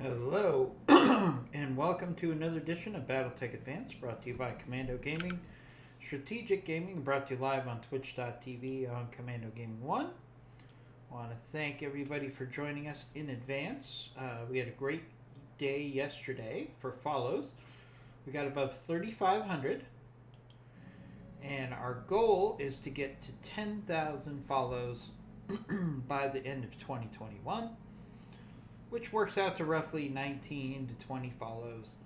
Hello, and welcome to another edition of BattleTech Advance, brought to you by Commando Gaming, Strategic Gaming, brought to you live on Twitch.tv on Commando Gaming 1. I want to thank everybody for joining us in advance. We had a great day yesterday for follows. We got above 3,500, and our goal is to get to 10,000 follows by the end of 2021. Which works out to roughly 19 to 20 follows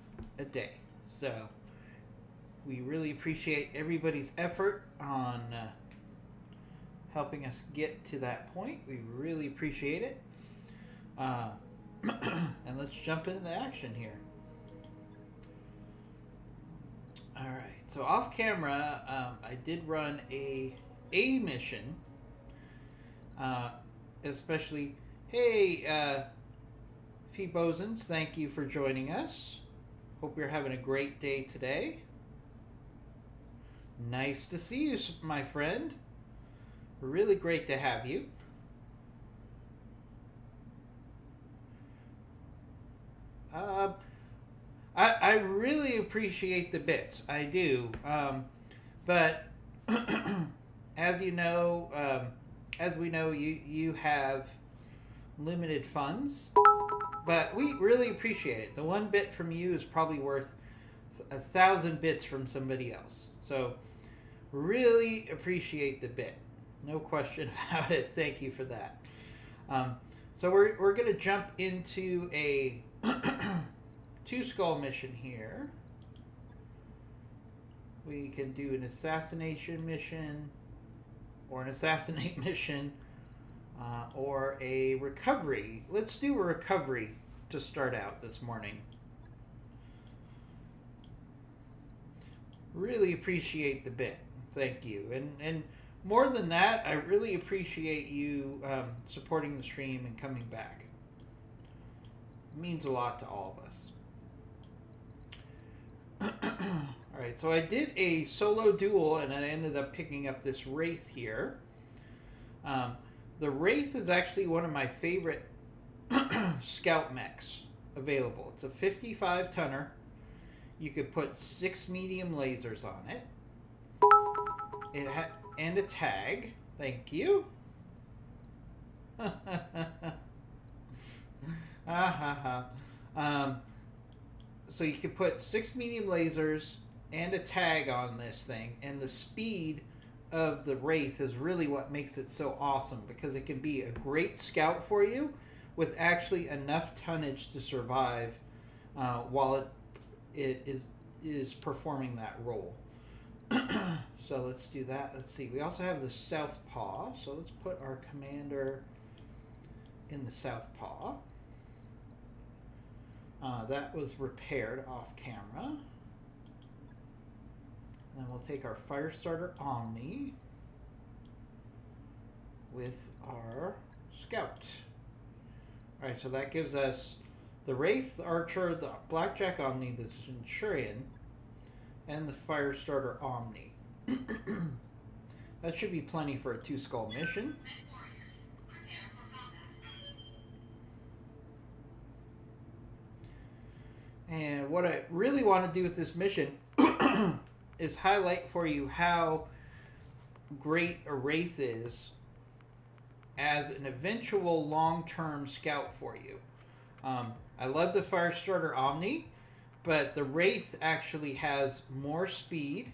a day. So we really appreciate everybody's effort on helping us get to that point. We really appreciate it. And let's jump into the action here. All right. So off camera, I did run a mission. Especially, hey, Bosens, thank you for joining us. Hope you're having a great day today. Nice to see you, my friend. Really great to have you. I really appreciate the bits. I do. But as you know, as we know, you have limited funds. But we really appreciate it. The 1 bit from you is probably worth 1,000 bits from somebody else. So really appreciate the bit. No question about it. Thank you for that. So we're going to jump into a 2-skull mission here. We can do an assassination mission or an assassinate mission. Or a recovery. Let's do a recovery to start out this morning. Really appreciate the bit. Thank you. And more than that, I really appreciate you supporting the stream and coming back. It means a lot to all of us. Alright, so I did a solo duel and I ended up picking up this Wraith here. The Wraith is actually one of my favorite scout mechs available. It's a 55-tonner. You could put 6 medium lasers on it. And a tag. Thank you. So you could put 6 medium lasers and a tag on this thing, and the speed of the Wraith is really what makes it so awesome, because it can be a great scout for you with actually enough tonnage to survive while it is performing that role. So let's do that. Let's see. We also have the Southpaw, so let's put our commander in the Southpaw. That was repaired off camera. And then we'll take our Firestarter Omni with our Scout. Alright, so that gives us the Wraith, the Archer, the Blackjack Omni, the Centurion, and the Firestarter Omni. That should be plenty for a 2-skull mission. And what I really want to do with this mission is highlight for you how great a Wraith is as an eventual long-term scout for you. I love the Firestarter Omni, but the Wraith actually has more speed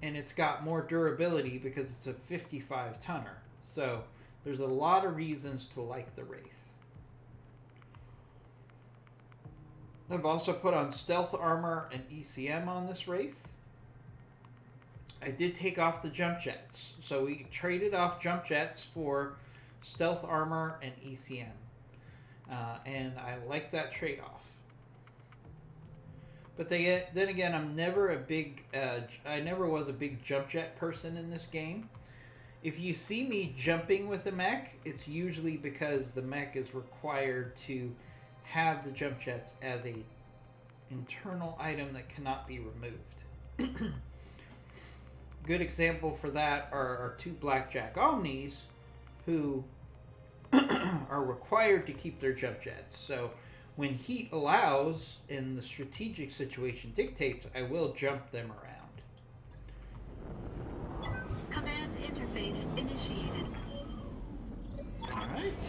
and it's got more durability because it's a 55-tonner. So there's a lot of reasons to like the Wraith. I've also put on stealth armor and ECM on this Wraith. I did take off the jump jets. So we traded off jump jets for stealth armor and ECM. And I like that trade-off. But then again, I'm never a big... I never was a big jump jet person in this game. If you see me jumping with the mech, it's usually because the mech is required to have the jump jets as a internal item that cannot be removed. Good example for that are our 2 Blackjack Omnis, who are required to keep their jump jets. So When heat allows and the strategic situation dictates, I will jump them around. Command interface initiated. Alright.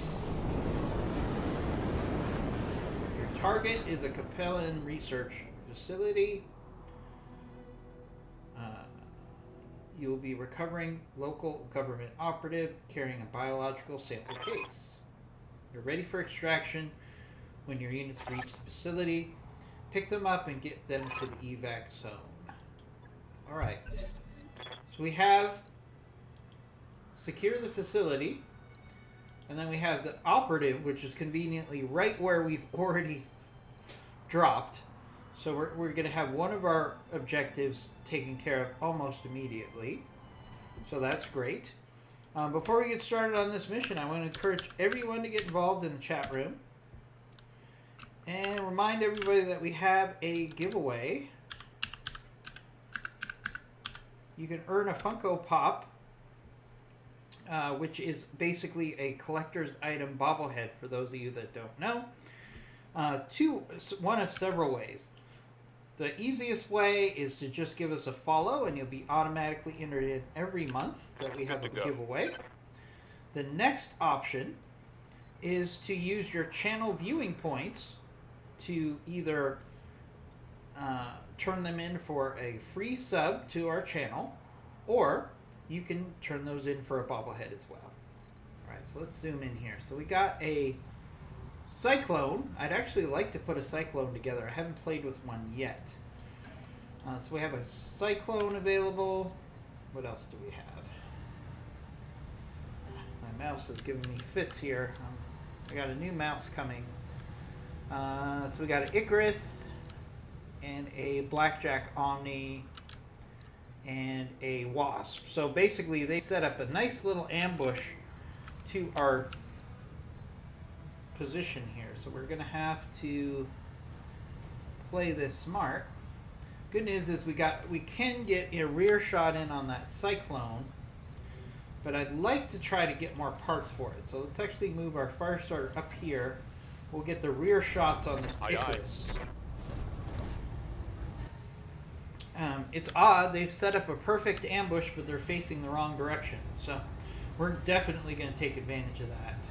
Your target is a Capellan research facility. You will be recovering local government operative carrying a biological sample case. You're ready for extraction when your units reach the facility. Pick them up and get them to the evac zone. Alright. So we have secure the facility. And then we have the operative, which is conveniently right where we've already dropped. So we're going to have one of our objectives taken care of almost immediately. So that's great. Before we get started on this mission, I want to encourage everyone to get involved in the chat room. And remind everybody that we have a giveaway. You can earn a Funko Pop, which is basically a collector's item bobblehead for those of you that don't know. One of several ways. The easiest way is to just give us a follow and you'll be automatically entered in every month that we have a giveaway. The next option is to use your channel viewing points to either turn them in for a free sub to our channel, or you can turn those in for a bobblehead as well. Alright, so let's zoom in here. So we got a Cyclone. I'd actually like to put a Cyclone together. I haven't played with one yet. So we have a Cyclone available. What else do we have? My mouse is giving me fits here. I got a new mouse coming. So we got an Icarus and a Blackjack Omni and a Wasp. So basically they set up a nice little ambush to our position here. So we're going to have to play this smart. Good news is we can get a rear shot in on that Cyclone, but I'd like to try to get more parts for it. So let's actually move our Firestarter up here. We'll get the rear shots on this Icarus. It's odd, they've set up a perfect ambush, but they're facing the wrong direction. So we're definitely going to take advantage of that.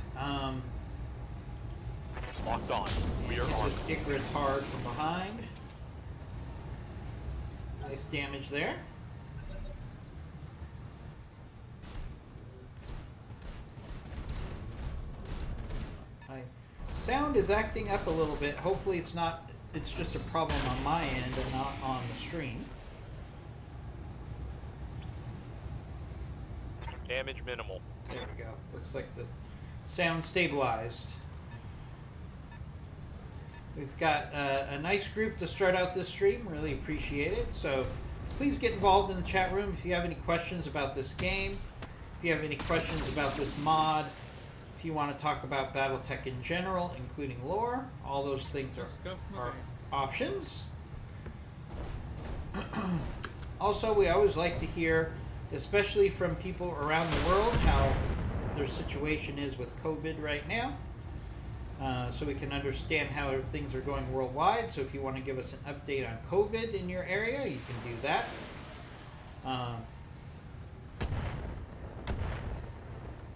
Locked on. We are armed. This Icarus hard from behind. Nice damage there. My sound is acting up a little bit. Hopefully it's just a problem on my end and not on the stream. Damage minimal. There we go. Looks like the sound stabilized. We've got a nice group to start out this stream. Really appreciate it. So please get involved in the chat room if you have any questions about this game. If you have any questions about this mod. If you want to talk about BattleTech in general, including lore. All those things are options. Also, we always like to hear, especially from people around the world, how their situation is with COVID right now. So we can understand how things are going worldwide. So if you want to give us an update on COVID in your area, you can do that.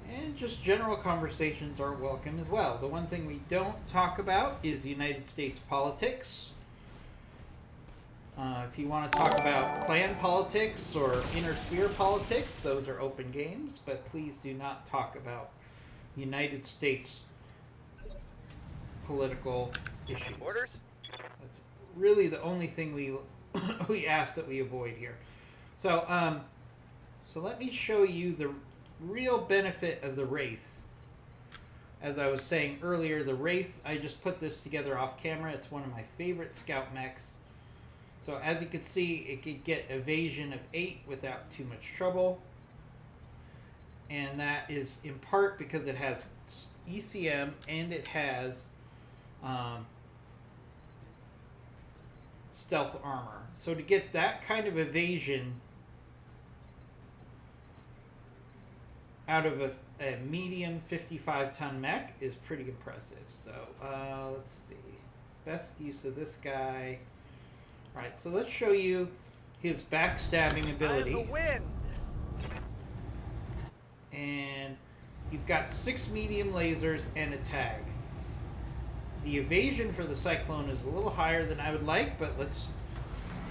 And just general conversations are welcome as well. The one thing we don't talk about is United States politics. If you want to talk about clan politics or inner sphere politics, those are open games. But please do not talk about United States political issues. Orders? That's really the only thing we ask that we avoid here. So so let me show you the real benefit of the Wraith. As I was saying earlier, the Wraith, I just put this together off camera. It's one of my favorite scout mechs. So as you can see, it could get evasion of 8 without too much trouble. And that is in part because it has ECM and it has stealth armor. So to get that kind of evasion out of a medium 55-ton mech is pretty impressive. So let's see. Best use of this guy. Alright, so let's show you his backstabbing ability. And he's got 6 medium lasers and a tag. The evasion for the Cyclone is a little higher than I would like, but with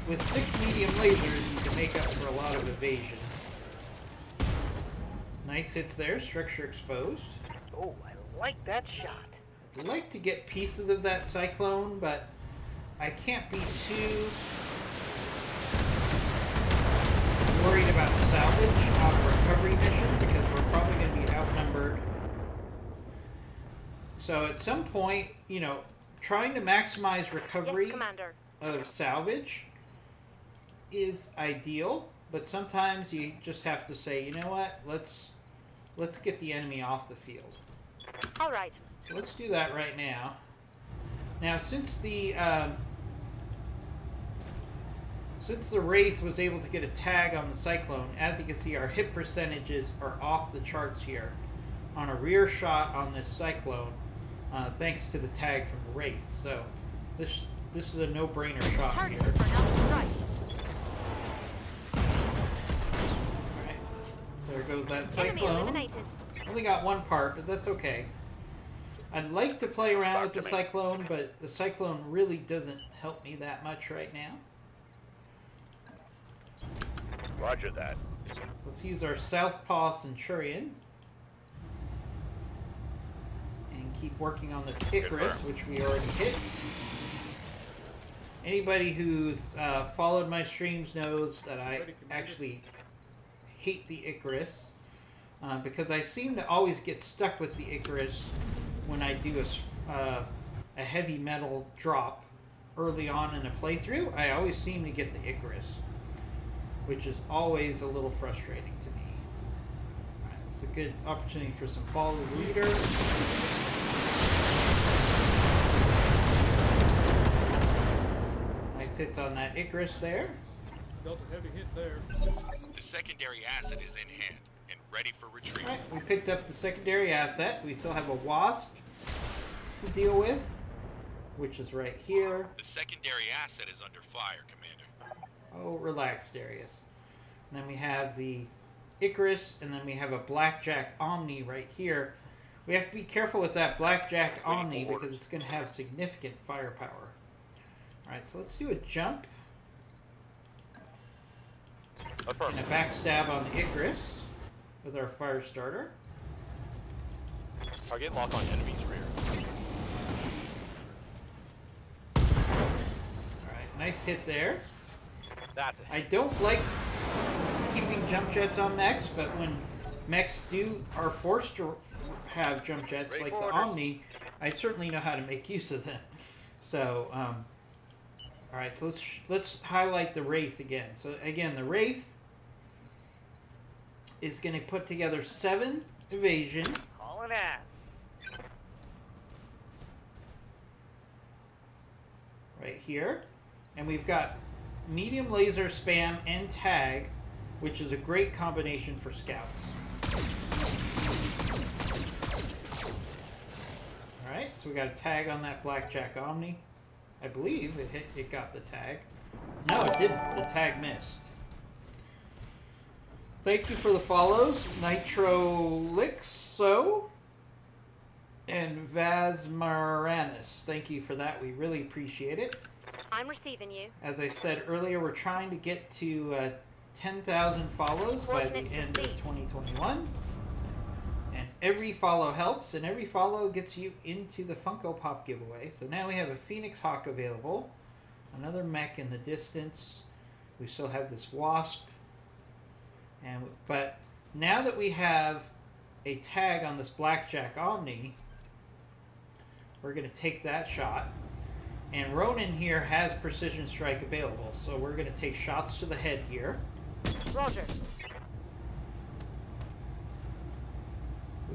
6 medium lasers, you can make up for a lot of evasion. Nice hits there, structure exposed. Oh, I like that shot. I'd like to get pieces of that Cyclone, but I can't be too worried about salvage on a recovery mission because we're probably going to be outnumbered. So at some point, you know, trying to maximize recovery of salvage is ideal, but sometimes you just have to say, you know what, let's get the enemy off the field. All right. So let's do that right now. Now, since the Wraith was able to get a tag on the Cyclone, as you can see, our hit percentages are off the charts here on a rear shot on this Cyclone, thanks to the tag from the Wraith. So this is a no-brainer shot here. Alright, there goes that Cyclone. Only got one part, but that's okay. I'd like to play around with the Cyclone, but the Cyclone really doesn't help me that much right now. Roger that. Let's use our Southpaw Centurion. And keep working on this Icarus, which we already hit. Anybody who's followed my streams knows that I actually hate the Icarus. Because I seem to always get stuck with the Icarus when I do a heavy metal drop early on in a playthrough. I always seem to get the Icarus, which is always a little frustrating to me. Alright, it's a good opportunity for some follow the leader. Nice hits on that Icarus there. Dealt a heavy hit there. The secondary asset is in hand and ready for retrieval. Alright, we picked up the secondary asset. We still have a Wasp to deal with, which is right here. The secondary asset is under fire, Commander. Oh, relax, Darius. And then we have the Icarus, and then we have a Blackjack Omni right here. We have to be careful with that Blackjack Omni because it's going to have significant firepower. Alright, so let's do a jump and a backstab on the Icarus with our fire starter. Target lock on enemy's rear. Alright, nice hit there. That's I don't like keeping jump jets on mechs, but when mechs are forced to have jump jets like the Omni, I certainly know how to make use of them. So, alright, so let's highlight the Wraith again. So again, the Wraith is going to put together 7 evasion. Calling ass. Right here. And we've got medium laser spam and tag, which is a great combination for scouts. Alright, so we got a tag on that Blackjack Omni. I believe it got the tag. No, it didn't. The tag missed. Thank you for the follows, Nitrolixo and Vazmaranis. Thank you for that. We really appreciate it. I'm receiving you. As I said earlier, we're trying to get to 10,000 follows by the end of 2021. And every follow helps, and every follow gets you into the Funko Pop giveaway. So now we have a Phoenix Hawk available, another mech in the distance. We still have this Wasp. But now that we have a tag on this Blackjack Omni, we're going to take that shot. And Ronin here has Precision Strike available, so we're going to take shots to the head here. Roger.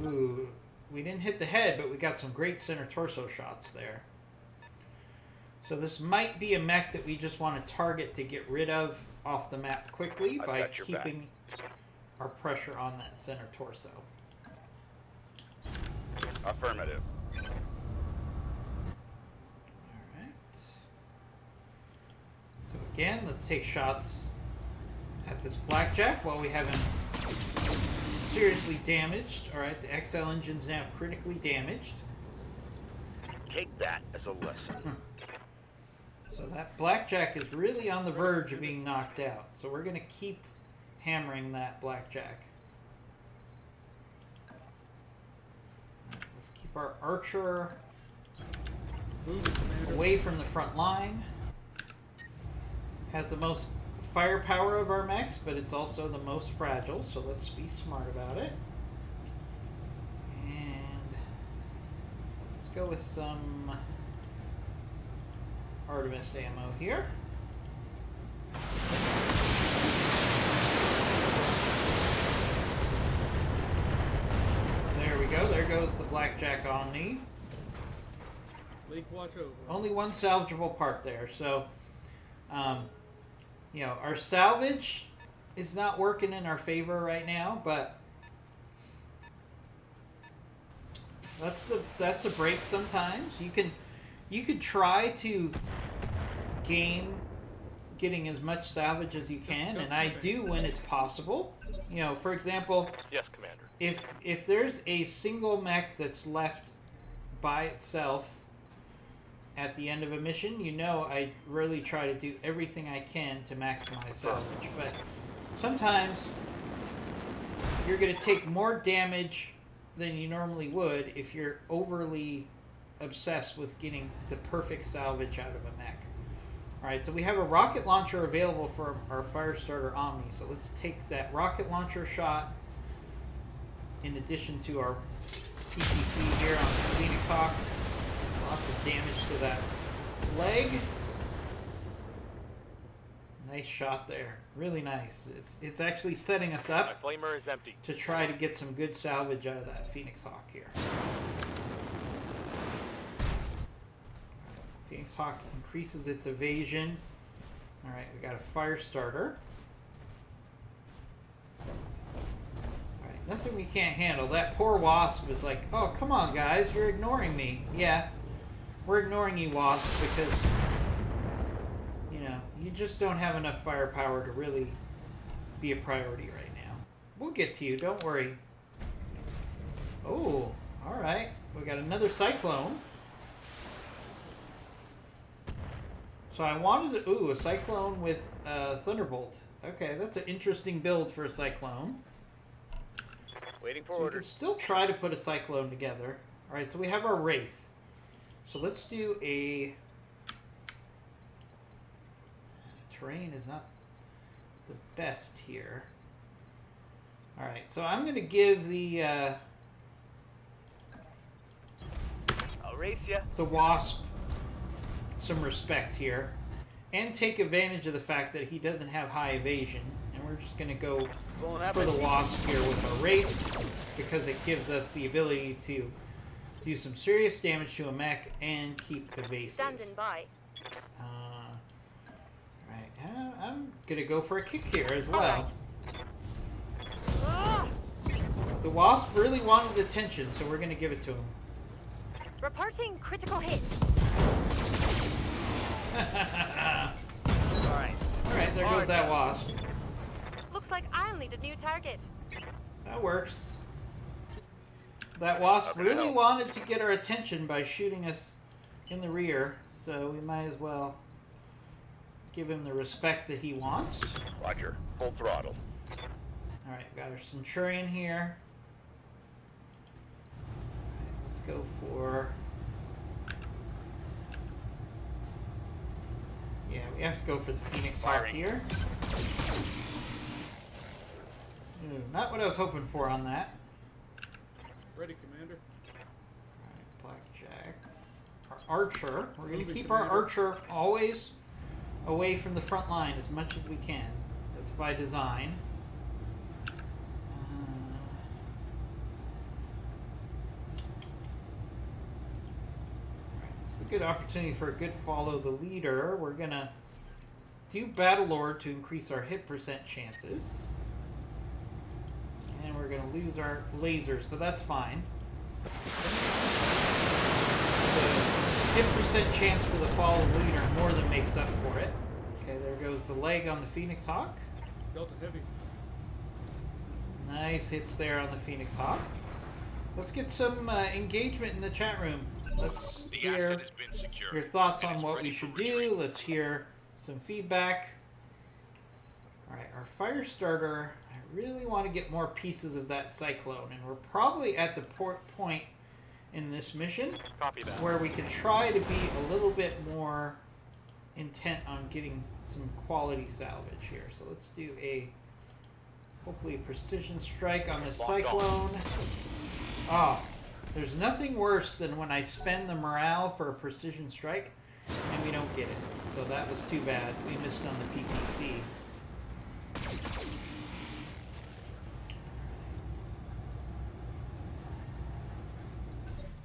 Ooh, we didn't hit the head, but we got some great center torso shots there. So this might be a mech that we just want to target to get rid of off the map quickly by keeping our pressure on that center torso. Affirmative. Alright. So again, let's take shots at this blackjack while we have him seriously damaged. Alright, the XL engine's now critically damaged. Take that as a lesson. So that blackjack is really on the verge of being knocked out. So we're going to keep hammering that blackjack. Right, let's keep our archer Moving, Commander. away from the front line. Has the most firepower of our mechs, but it's also the most fragile. So let's be smart about it. And let's go with some Artemis ammo here. There we go. There goes the Blackjack Omni. Leak, watch over. Only one salvageable part there. So, you know, our salvage is not working in our favor right now, but that's the break sometimes. You could try to game getting as much salvage as you can, and I do when it's possible. You know, for example, Yes, Commander. if there's a single mech that's left by itself at the end of a mission, you know I really try to do everything I can to maximize salvage. But sometimes you're going to take more damage than you normally would if you're overly obsessed with getting the perfect salvage out of a mech. Alright, so we have a rocket launcher available for our Firestarter Omni. So let's take that rocket launcher shot in addition to our PTC here on the Phoenix Hawk. Lots of damage to that leg. Nice shot there. Really nice. It's actually setting us My up flamer is empty. to try to get some good salvage out of that Phoenix Hawk here. Phoenix Hawk increases its evasion. Alright, we got a fire starter. Alright, nothing we can't handle. That poor Wasp is like, oh, come on, guys, you're ignoring me. Yeah, we're ignoring you, Wasp, because, you know, you just don't have enough firepower to really be a priority right now. We'll get to you, don't worry. Oh, alright. We got another Cyclone. So I wanted a Cyclone with Thunderbolt. Okay, that's an interesting build for a Cyclone. Waiting for So we can orders. still try to put a Cyclone together. Alright, so we have our Wraith. So let's do a... Terrain is not the best here. Alright, so I'm going to give the I'll race ya. Wasp some respect here and take advantage of the fact that he doesn't have high evasion, and we're just going to go Rolling out for the my Wasp here with our Wraith because it gives us the ability to do some serious damage to a mech and keep evasive. Standing by. Right, I'm going to go for a kick here as well. Ah! The Wasp really wanted attention, so we're going to give it to him. Reporting critical hit. Alright. Alright, there goes that Wasp. Looks like I'll need a new target. That works. That Wasp Okay, really no. wanted to get our attention by shooting us in the rear, so we might as well give him the respect that he wants. Roger. Full throttle. Alright, we got our Centurion here. Alright, let's go for... Yeah, we have to go for the Phoenix Hawk Firing. here. Ooh, not what I was hoping for on that. Ready, Commander. Alright, Blackjack. Our Archer. We're going to Moving, keep our Commander. Archer always away from the front line as much as we can. That's by design. Alright, this is a good opportunity for a good follow the leader. We're going to do Battle Lord to increase our hit percent chances. we're going to lose our lasers, but that's fine. The hit percent chance for the fall of leader more than makes up for it. Okay, there goes the leg on the Phoenix Hawk. Delta Heavy. Nice hits there on the Phoenix Hawk. Let's get some engagement in the chat room. Let's The hear asset has been secured. your thoughts and on is what ready we for should retreat. do. Let's hear some feedback. Alright, our fire starter, I really want to get more pieces of that cyclone, and we're probably at the point in this mission Copy that. where we could try to be a little bit more intent on getting some quality salvage here. So let's do a hopefully a precision strike on the cyclone. Oh, there's nothing worse than when I spend the morale for a precision strike and we don't get it. So that was too bad. We missed on the PPC.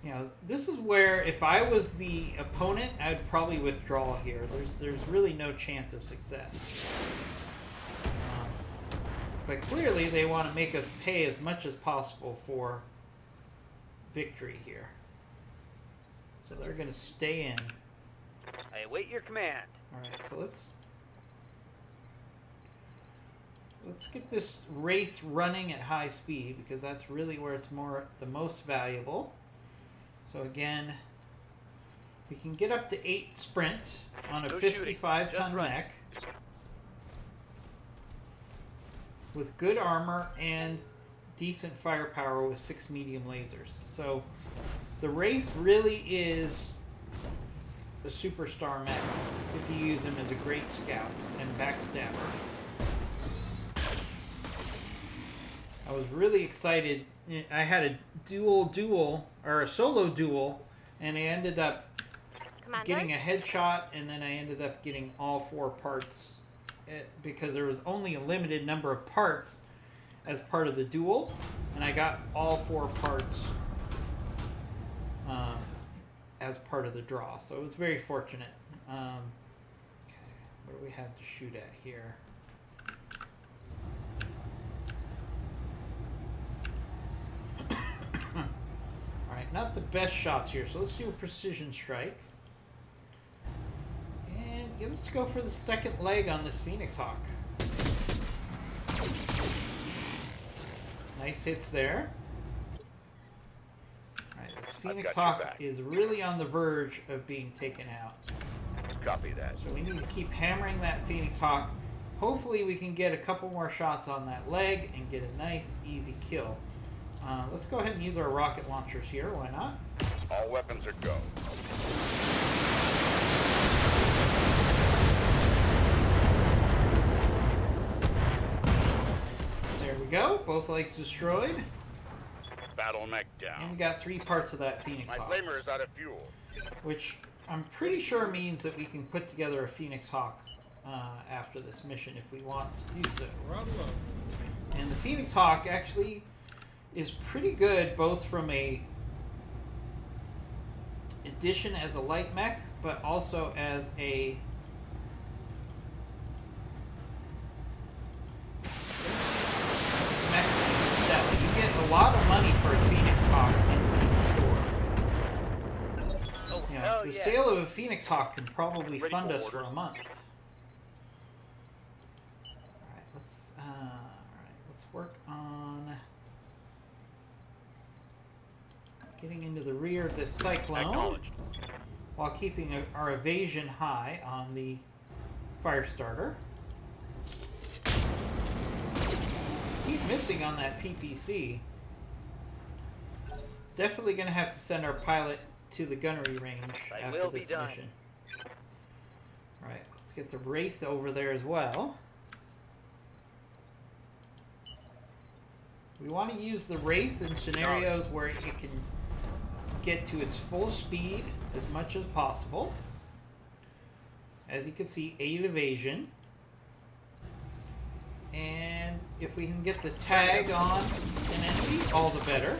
You know, this is where if I was the opponent, I'd probably withdraw here. There's really no chance of success. But clearly they want to make us pay as much as possible for victory here. So they're going to stay in. I await your command. Alright, so let's get this Wraith running at high speed, because that's really where it's the most valuable. So again, we can get up to 8 sprint on a No shooting, 55-ton just running. mech with good armor and decent firepower with 6 medium lasers. So the Wraith really is the superstar mech if you use him as a great scout and backstabber. I was really excited. I had a a solo duel, and I ended up Commander? getting a headshot, and then I ended up getting all 4 parts because there was only a limited number of parts as part of the duel, and I got all 4 parts as part of the draw. So it was very fortunate. Okay, what do we have to shoot at here? Alright, not the best shots here, so let's do a precision strike. And yeah, let's go for the second leg on this Phoenix Hawk. Nice hits there. Alright, this Phoenix got your Hawk back. is really on the verge of being taken out. Copy that. So we need to keep hammering that Phoenix Hawk. Hopefully we can get a couple more shots on that leg and get a nice, easy kill. Let's go ahead and use our rocket launchers here. Why not? All weapons are go. There we go. Both legs destroyed. Battle mech And we down. got 3 parts of that Phoenix My Hawk. flamer is out of fuel. Which I'm pretty sure means that we can put together a Phoenix Hawk after this mission if we want to do so. Throttle up. And the Phoenix Hawk actually is pretty good, both from a addition as a light mech, but also as a mech itself. You get a lot of money for a Phoenix Hawk in the store. Oh, You know, hell the yeah. sale of a Phoenix Hawk can probably Ready fund for us for orders. a month. Let's work on getting into the rear of this cyclone Acknowledged. while keeping our evasion high on the fire starter. Keep missing on that PPC. Definitely going to have to send our pilot to the gunnery range I after will be this done. mission. Alright, let's get the Wraith over there as well. We want to use the Wraith in scenarios where it can get to its full speed as much as possible. As you can see, 8 evasion. And if we can get the tag on an enemy, all the better.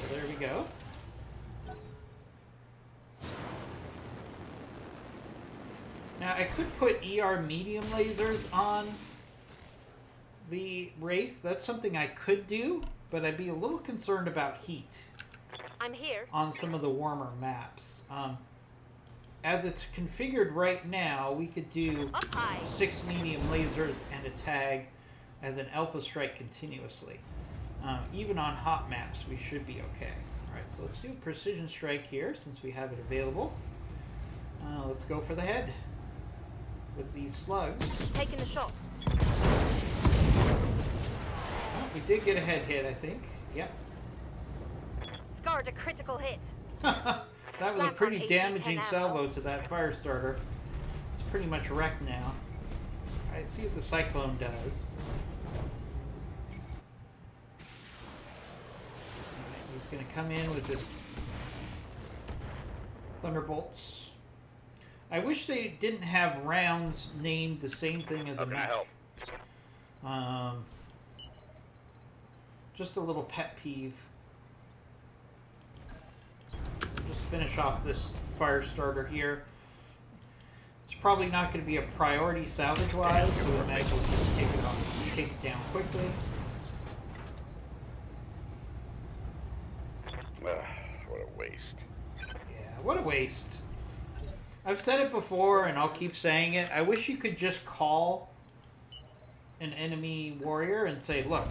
So there we go. Now I could put ER medium lasers on the Wraith. That's something I could do, but I'd be a little concerned about heat I'm here. on some of the warmer maps. As it's configured right now, we could do Up high. 6 medium lasers and a tag as an alpha strike continuously. Even on hot maps, we should be okay. Alright, so let's do precision strike here since we have it available. Let's go for the head with these slugs. Taking the shot. Well, we did get a head hit, I think. Yep. Scarred a critical hit. That was a pretty damaging salvo to that fire starter. It's pretty much wrecked now. Alright, see what the Cyclone does. Alright, he's going to come in with this Thunderbolts. I wish they didn't have rounds named the same thing as a mech. Just a little pet peeve. Just finish off this fire starter here. It's probably not going to be a priority salvage-wise, so we might as well just take it off, take it down quickly. What a waste. Yeah, what a waste. I've said it before, and I'll keep saying it. I wish you could just call an enemy warrior and say, look,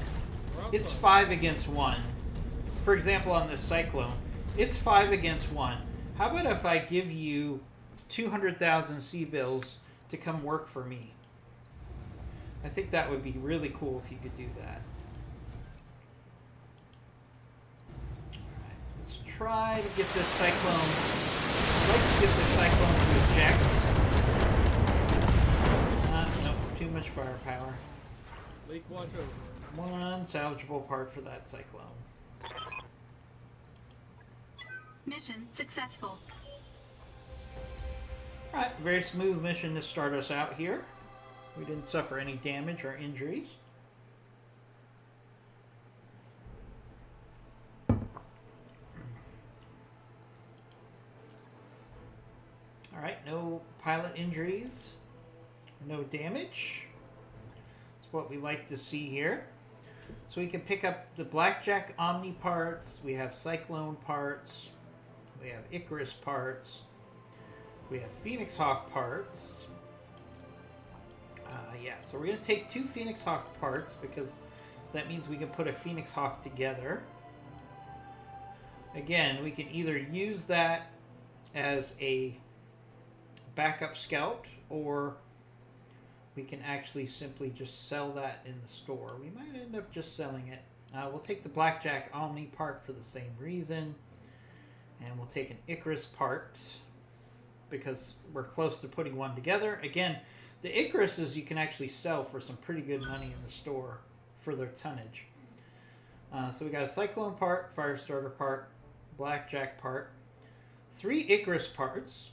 it's 5 against 1. For example, on this Cyclone, it's 5 against 1. How about if I give you 200,000 C-bills to come work for me? I think that would be really cool if you could do that. Alright, let's try to get this Cyclone. I'd like to get this Cyclone to eject. Nope, too much firepower. Leak watch over. One salvageable part for that Cyclone. Mission successful. Alright, very smooth mission to start us out here. We didn't suffer any damage or injuries. Alright, no pilot injuries, no damage. That's what we like to see here. So we can pick up the Blackjack Omni parts, we have Cyclone parts, we have Icarus parts, we have Phoenix Hawk parts. Yeah, so we're going to take 2 Phoenix Hawk parts because that means we can put a Phoenix Hawk together. Again, we can either use that as a backup scout, or we can actually simply just sell that in the store. We might end up just selling it. We'll take the Blackjack Omni part for the same reason, and we'll take an Icarus part because we're close to putting one together. Again, the Icaruses you can actually sell for some pretty good money in the store for their tonnage. So we got a Cyclone part, Firestarter part, Blackjack part, 3 Icarus parts,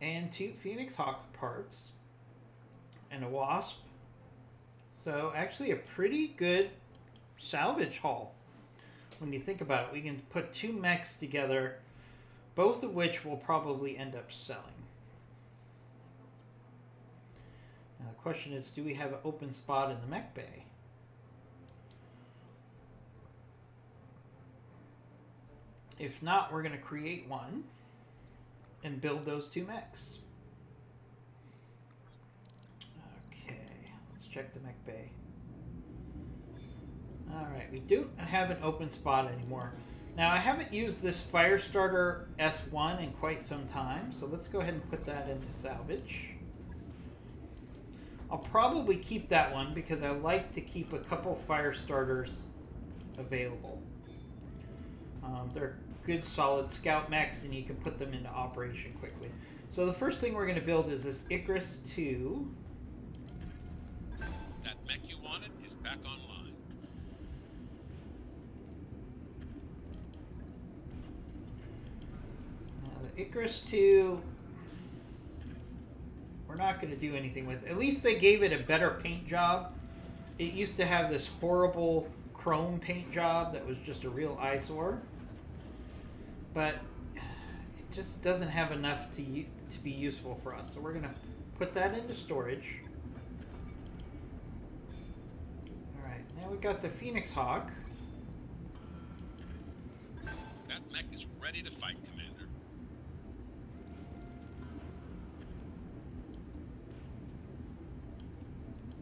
and 2 Phoenix Hawk parts, and a Wasp. So actually a pretty good salvage haul when you think about it. We can put 2 mechs together, both of which we'll probably end up selling. Now the question is, do we have an open spot in the mech bay? If not, we're going to create one and build those 2 mechs. Okay, let's check the mech bay. Alright, we don't have an open spot anymore. Now, I haven't used this Firestarter S1 in quite some time, so let's go ahead and put that into salvage. I'll probably keep that one because I like to keep a couple Firestarters available. They're good solid scout mechs and you can put them into operation quickly. So the first thing we're going to build is this Icarus 2. That mech you wanted is back online. The Icarus 2, we're not going to do anything with. At least they gave it a better paint job. It used to have this horrible chrome paint job that was just a real eyesore. But it just doesn't have enough to be useful for us. So we're going to put that into storage. Alright, now we've got the Phoenix Hawk. fight, Commander.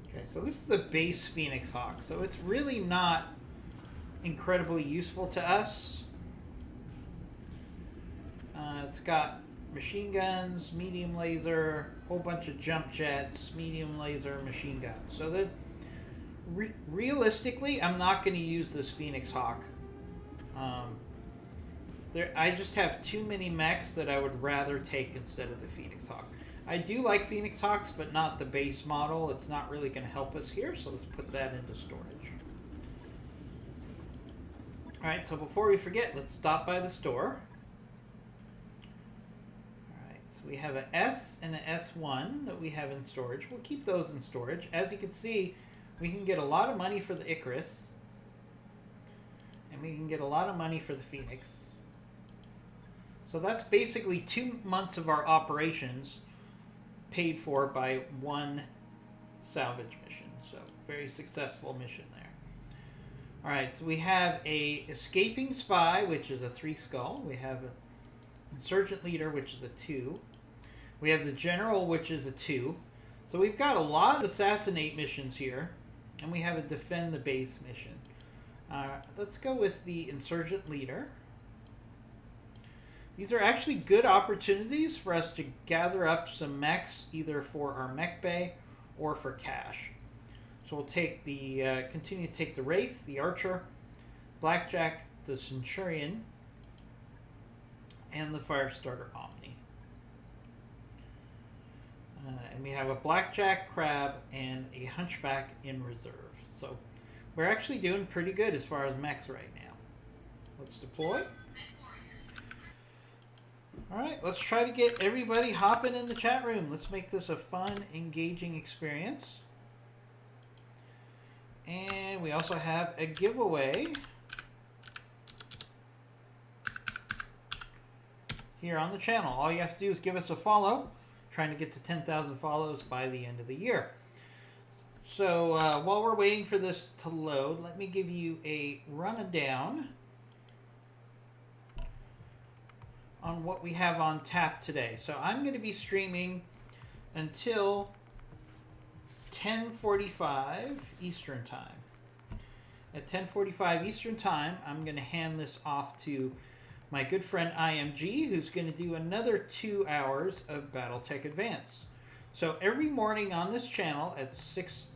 Okay, so this is the base Phoenix Hawk. So it's really not incredibly useful to us. It's got machine guns, medium laser, whole bunch of jump jets, medium laser, machine guns. So that realistically, I'm not going to use this Phoenix Hawk. I just have too many mechs that I would rather take instead of the Phoenix Hawk. I do like Phoenix Hawks, but not the base model. It's not really going to help us here, so let's put that into storage. Alright, so before we forget, let's stop by the store. Alright, so we have an S and an S1 that we have in storage. We'll keep those in storage. As you can see, we can get a lot of money for the Icarus. And we can get a lot of money for the Phoenix. So that's basically 2 months of our operations paid for by one salvage mission. So very successful mission there. Alright, so we have a escaping spy, which is a 3 skull. We have an insurgent leader, which is a 2. We have the general, which is a 2. So we've got a lot of assassinate missions here. And we have a defend the base mission. Let's go with the insurgent leader. These are actually good opportunities for us to gather up some mechs, either for our mech bay or for cash. So we'll take the continue to take the Wraith, the Archer, Blackjack, the Centurion, and the Firestarter Omni. And we have a Blackjack, Crab, and a Hunchback in reserve. So we're actually doing pretty good as far as mechs right now. Let's deploy. Alright, let's try to get everybody hopping in the chat room. Let's make this a fun, engaging experience. And we also have a giveaway here on the channel. All you have to do is give us a follow. Trying to get to 10,000 follows by the end of the year. So while we're waiting for this to load, let me give you a rundown on what we have on tap today. So I'm going to be streaming until 10:45 Eastern Time. At 10:45 Eastern Time, I'm going to hand this off to my good friend IMG, who's going to do another 2 hours of BattleTech Advance. So every morning on this channel at 6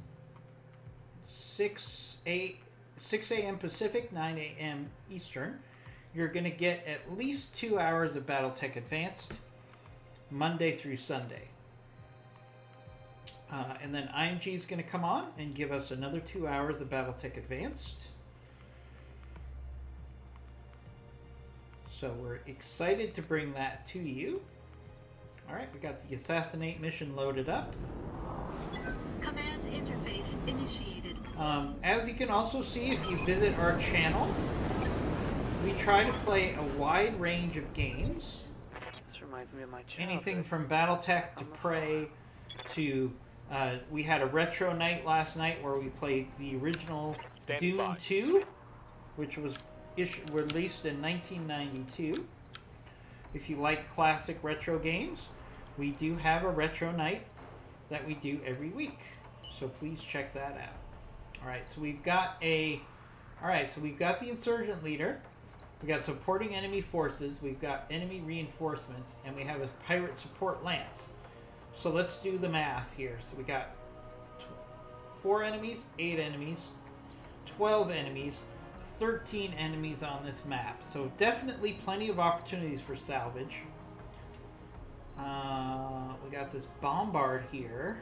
a.m. Pacific, 9 a.m. Eastern, you're going to get at least 2 hours of BattleTech Advanced, Monday through Sunday. And then IMG is going to come on and give us another 2 hours of BattleTech Advanced. So we're excited to bring that to you. Alright, we got the Assassinate mission loaded up. Command interface initiated. As you can also see if you visit our channel, we try to play a wide range of games. This reminds me of my childhood. Anything from BattleTech to Prey to... we had a retro night last night where we played the original Doom 2, which was released in 1992. If you like classic retro games, we do have a retro night that we do every week. So please check that out. Alright, so we've got the insurgent leader. We got supporting enemy forces, we've got enemy reinforcements, and we have a pirate support lance. So let's do the math here. So we got 4 enemies, 8 enemies, 12 enemies, 13 enemies on this map. So definitely plenty of opportunities for salvage. We got this bombard here.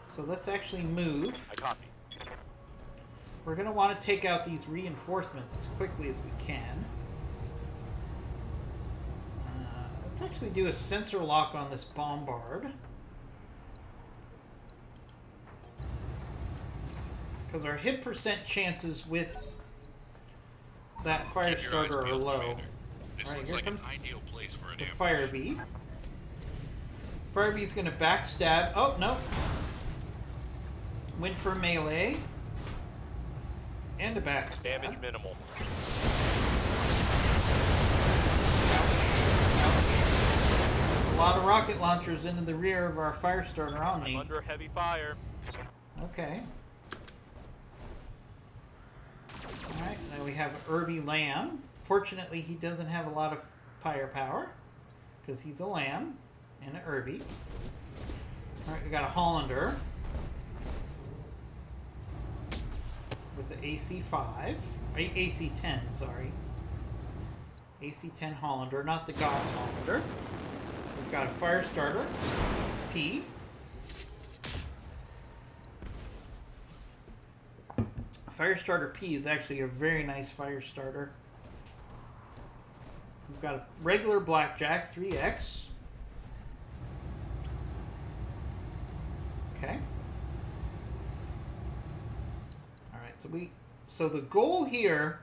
So let's actually move. I copy. We're going to want to take out these reinforcements as quickly as we can. Let's actually do a sensor lock on this bombard. Because our hit percent chances with that Firestarter are low. This Alright, looks here like comes an ideal place for an the ambush. Fire Bee. Fire Bee's going to backstab. Oh, no. Went for melee. And a backstab. Damage minimal. a lot of rocket launchers into the rear of our fire starter I'm Omni. under heavy fire. Okay. Alright, now we have Irby Lamb. Fortunately, he doesn't have a lot of firepower because he's a lamb and an Irby. Alright, we got a Hollander with the AC-5. AC-10, sorry. AC-10 Hollander, not the Gauss Hollander. We've got a fire starter, P. Firestarter P is actually a very nice fire starter. We've got a regular Blackjack 3X. Okay. Alright, so the goal here,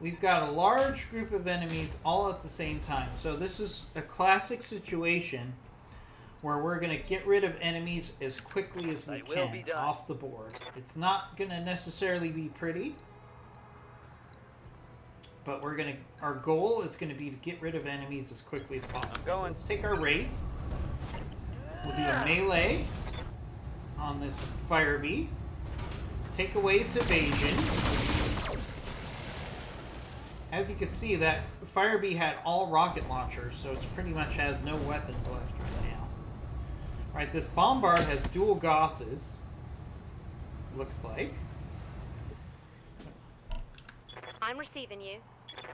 we've got a large group of enemies all at the same time. So this is a classic situation where we're going to get rid of enemies as quickly as we can off the board. It's not going to necessarily be pretty, but our goal is going to be to get rid of enemies as quickly as possible. So let's take our Wraith. We'll do a melee on this Fire Bee. Take away its evasion. As you can see, that Fire Bee had all rocket launchers, so it pretty much has no weapons left right now. Alright, this Bombard has dual Gausses, looks like. I'm receiving you. Alright.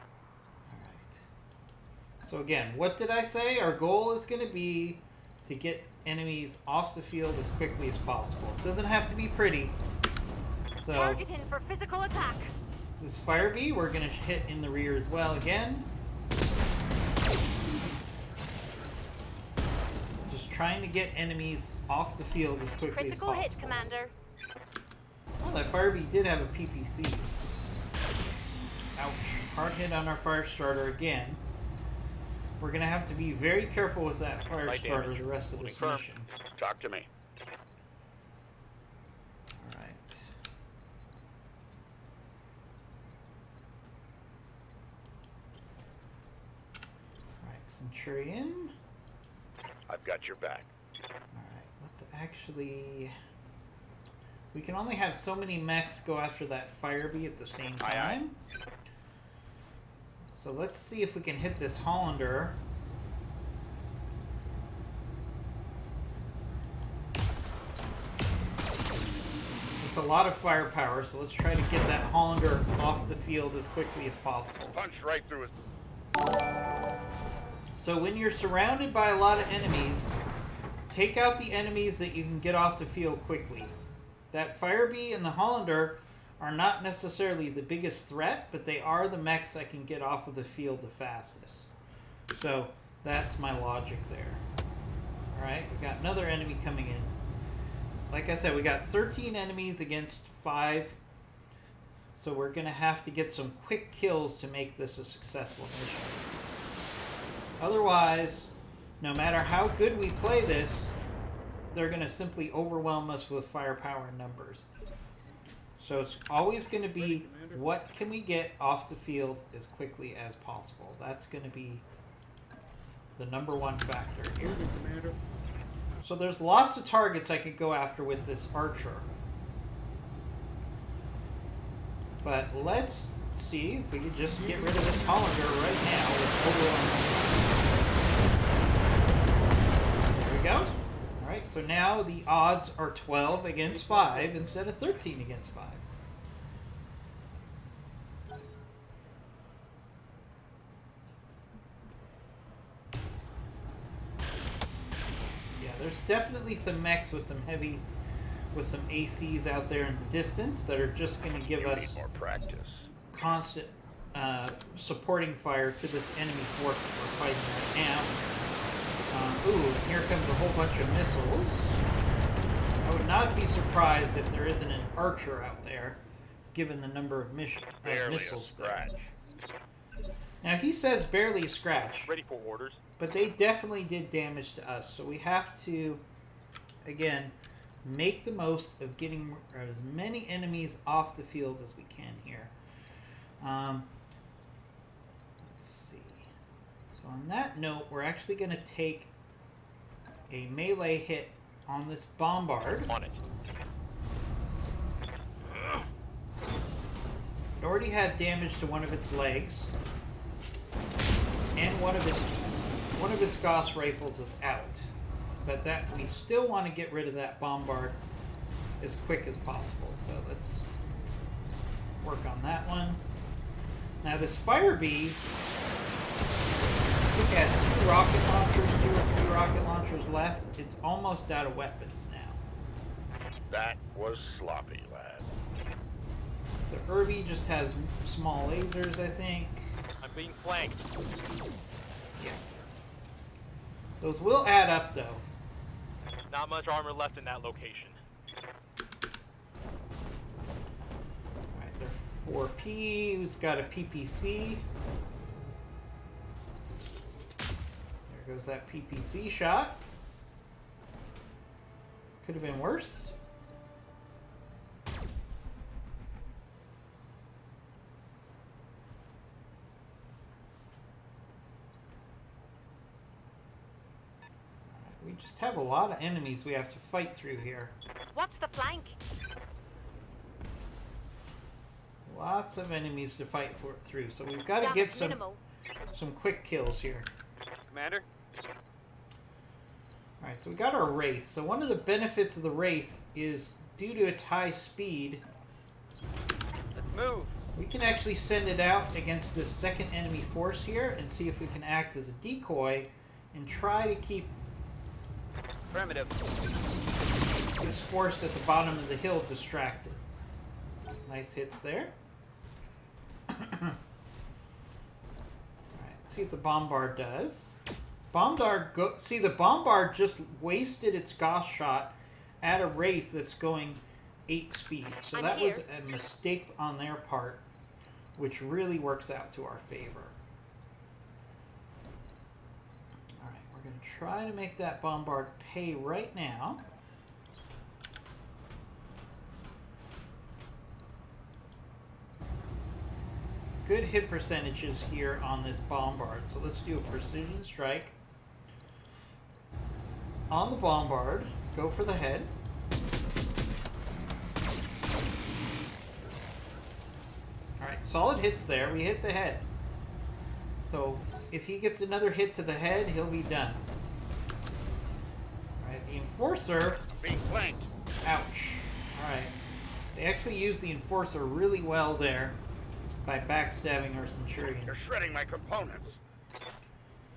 So again, what did I say? Our goal is going to be to get enemies off the field as quickly as possible. It doesn't have to be pretty. So Targeting for physical attack. this Fire Bee, we're going to hit in the rear as well again. Just trying to get enemies off the field as quickly as possible. Critical hit, Commander. Well, that Fire Bee did have a PPC. Ouch. Hard hit on our fire starter again. We're going to have to be very careful with that fire Light starter damage. the rest of this Confirm. mission. Talk to me. Alright. Alright, Centurion. I've got your back. Alright, let's actually... We can only have so many mechs go after that Fire Bee at the same Aye, aye. time. So let's see if we can hit this Hollander. It's a lot of firepower, so let's try to get that Hollander off the field as quickly as possible. Punch right through his... So when you're surrounded by a lot of enemies, take out the enemies that you can get off the field quickly. That Fire Bee and the Hollander are not necessarily the biggest threat, but they are the mechs that can get off of the field the fastest. So that's my logic there. Alright, we got another enemy coming in. Like I said, we got 13 enemies against 5. So we're going to have to get some quick kills to make this a successful mission. Otherwise, no matter how good we play this, they're going to simply overwhelm us with firepower and numbers. So it's always going to be, what can we get off the field as quickly as possible? That's going to be the #1 factor here. Commander. So there's lots of targets I could go after with this Archer. But let's see if we can just get rid of this Hollander right now with overwhelming. There we go. Alright, so now the odds are 12 against 5 instead of 13 against 5. Yeah, there's definitely some mechs with some ACs out there in the distance that are just going to give You us need more practice. constant supporting fire to this enemy force that we're fighting right now. Ooh, and here comes a whole bunch of missiles. I would not be surprised if there isn't an Archer out there, given the number of Barely missiles a there. scratch. Now he says barely a scratch, Ready for orders. but they definitely did damage to us, so we have to, again, make the most of getting as many enemies off the field as we can here. Let's see. So on that note, we're actually going to take a melee hit on this bombard. On it. It already had damage to one of its legs, and one of its Gauss rifles is out. But that we still want to get rid of that bombard as quick as possible. So let's work on that one. Now this fire bee, look at 2 rocket launchers, 2 or 3 rocket launchers left. It's almost out of weapons now. That was sloppy, lad. The Irby just has small lasers, I think. I'm being flanked. Yeah. Those will add up, though. Not much armor left in that location. Alright, they're 4P. Who's got a PPC? There goes that PPC shot. Could have been worse. We just have a lot of enemies we have to fight through here. What's the flank? Lots of enemies to fight through, so we've got to Damage get minimal. some quick kills here. Commander? Alright, so we got our Wraith. So one of the benefits of the Wraith is, due to its high speed, Let's move. we can actually send it out against this second enemy force here and see if we can act as a decoy and try to keep Primitive. this force at the bottom of the hill distracted. Nice hits there. Alright, let's see what the Bombard does. See, the Bombard just wasted its Gauss shot at a Wraith that's going 8 speed. So I'm that was here. a mistake on their part, which really works out to our favor. Alright, we're going to try to make that Bombard pay right now. Good hit percentages here on this Bombard. So let's do a precision strike on the Bombard. Go for the head. Alright, solid hits there. We hit the head. So if he gets another hit to the head, he'll be done. Alright, the Enforcer. Being flanked. Ouch. Alright. They actually used the Enforcer really well there by backstabbing our Centurion. You're shredding my components.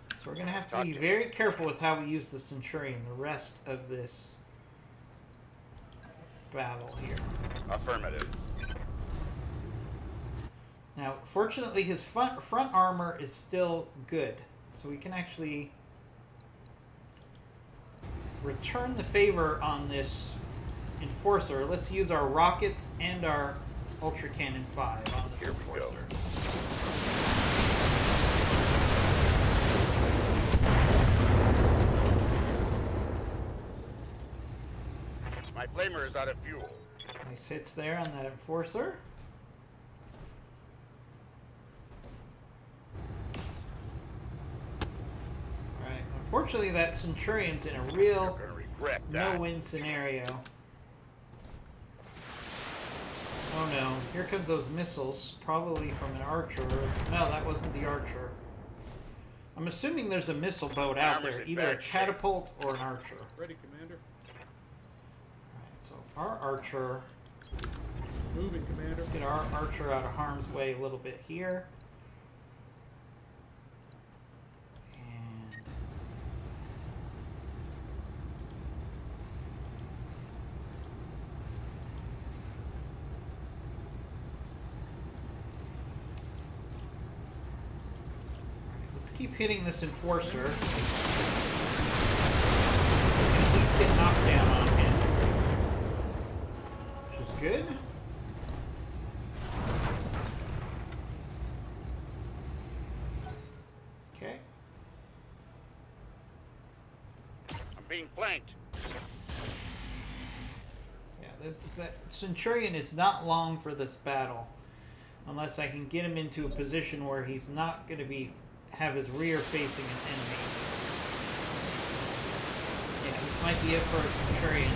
So we're going to have to be very careful with how we use the Centurion the rest of this battle here. Affirmative. Now, fortunately, his front armor is still good. So we can actually return the favor on this Enforcer. Let's use our rockets and our Ultra Cannon 5 on this Here we go. Enforcer. My flamer is out of fuel. Nice hits there on that Enforcer. Alright, unfortunately that Centurion's in a You're real gonna regret that. no-win scenario. Oh no, here comes those missiles, probably from an archer. No, that wasn't the archer. I'm assuming there's a missile boat out there, Armor's in either a bad shape. catapult or an archer. Ready, Commander. Alright, so our archer, Moving, Commander. get our archer out of harm's way a little bit here. And let's keep hitting this Enforcer. At least get knocked down on him. Which is good. Okay. I'm being flanked. Yeah, that Centurion is not long for this battle. Unless I can get him into a position where he's not going to have his rear facing an Yeah, this might be it for a Centurion.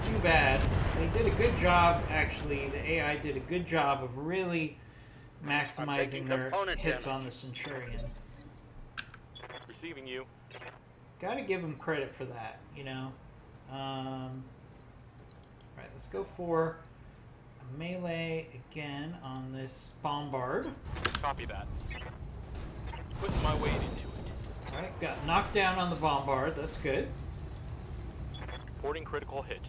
Too bad. They did a good job, actually. The AI did a good job of really maximizing their component hits damage. on the Centurion. Receiving you. Gotta give them credit for that, you know. Right, let's go for a melee again on this bombard. Copy that. Putting my weight into it. Alright, got knocked down on the bombard. That's good. Reporting critical hit.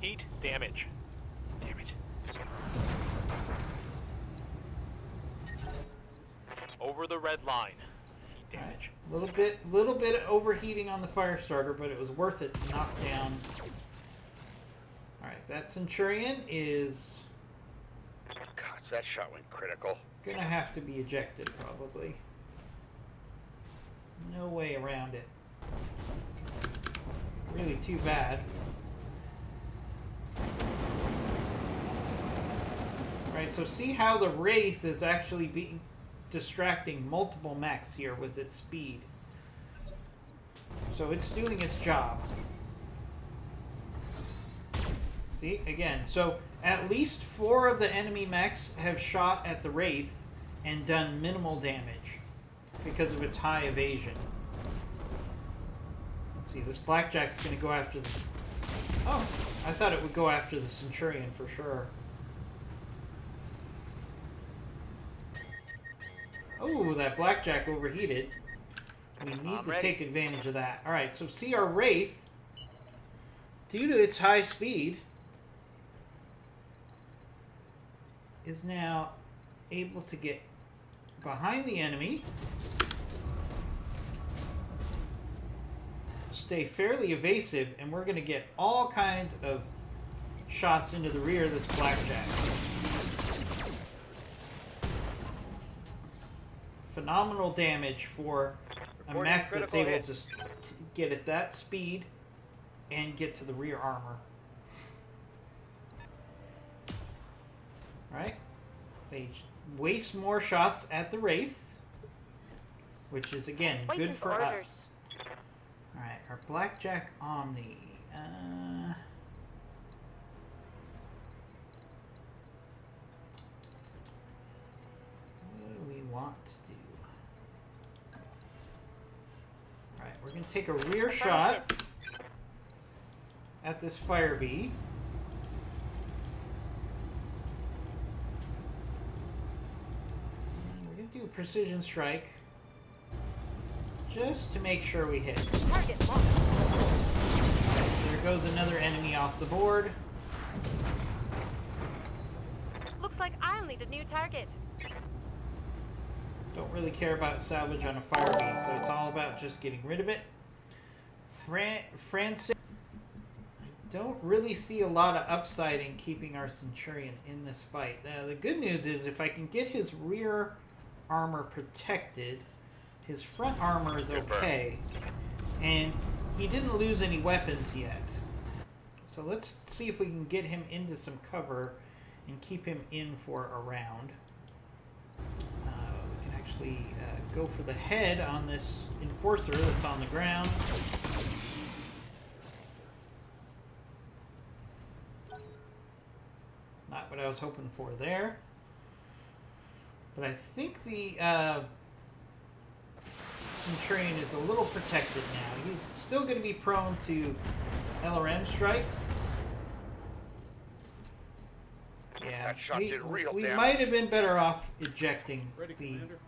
Heat damage. Damn it. Over the red line. Heat damage. Little bit of overheating on the fire starter, but it was worth it to knock down. Alright, that Centurion is God, that shot went critical. gonna have to be ejected, probably. No way around it. Really too bad. Alright, so see how the Wraith is actually being distracting multiple mechs here with its speed. So it's doing its job. See, again, so at least 4 of the enemy mechs have shot at the Wraith and done minimal damage because of its high evasion. Let's see, this Blackjack's gonna go after this. Oh, I thought it would go after the Centurion for sure. Oh, that Blackjack overheated. We need to take advantage of that. Alright, so see our Wraith, due to its high speed, is now able to get behind the enemy, stay fairly evasive, and we're going to get all kinds of shots into the rear of this Blackjack. Phenomenal damage for a Reporting mech that's critical able hit. to get at that speed and get to the rear armor. Right? They waste more shots at the Wraith, which is, again, Waiting good for for orders. us. Alright, our Blackjack Omni. What do we want to do? Alright, we're going to take a rear shot at this Fire Bee. We're going to do a precision strike just to make sure we hit. Target locked. There goes another enemy off the board. Looks like I'll need a new target. Don't really care about salvage on a Fire Bee, so it's all about just getting rid of it. Francis, I don't really see a lot of upside in keeping our Centurion in this fight. Now, the good news is if I can get his rear armor protected, his front armor is okay, and he didn't lose any weapons yet. So let's see if we can get him into some cover and keep him in for a round. We can actually go for the head on this Enforcer that's on the ground. Not what I was hoping for there. But I think the Centurion is a little protected now. He's still going to be prone to LRM strikes. Yeah, That shot did real we damage. might have been better off ejecting Ready, Commander.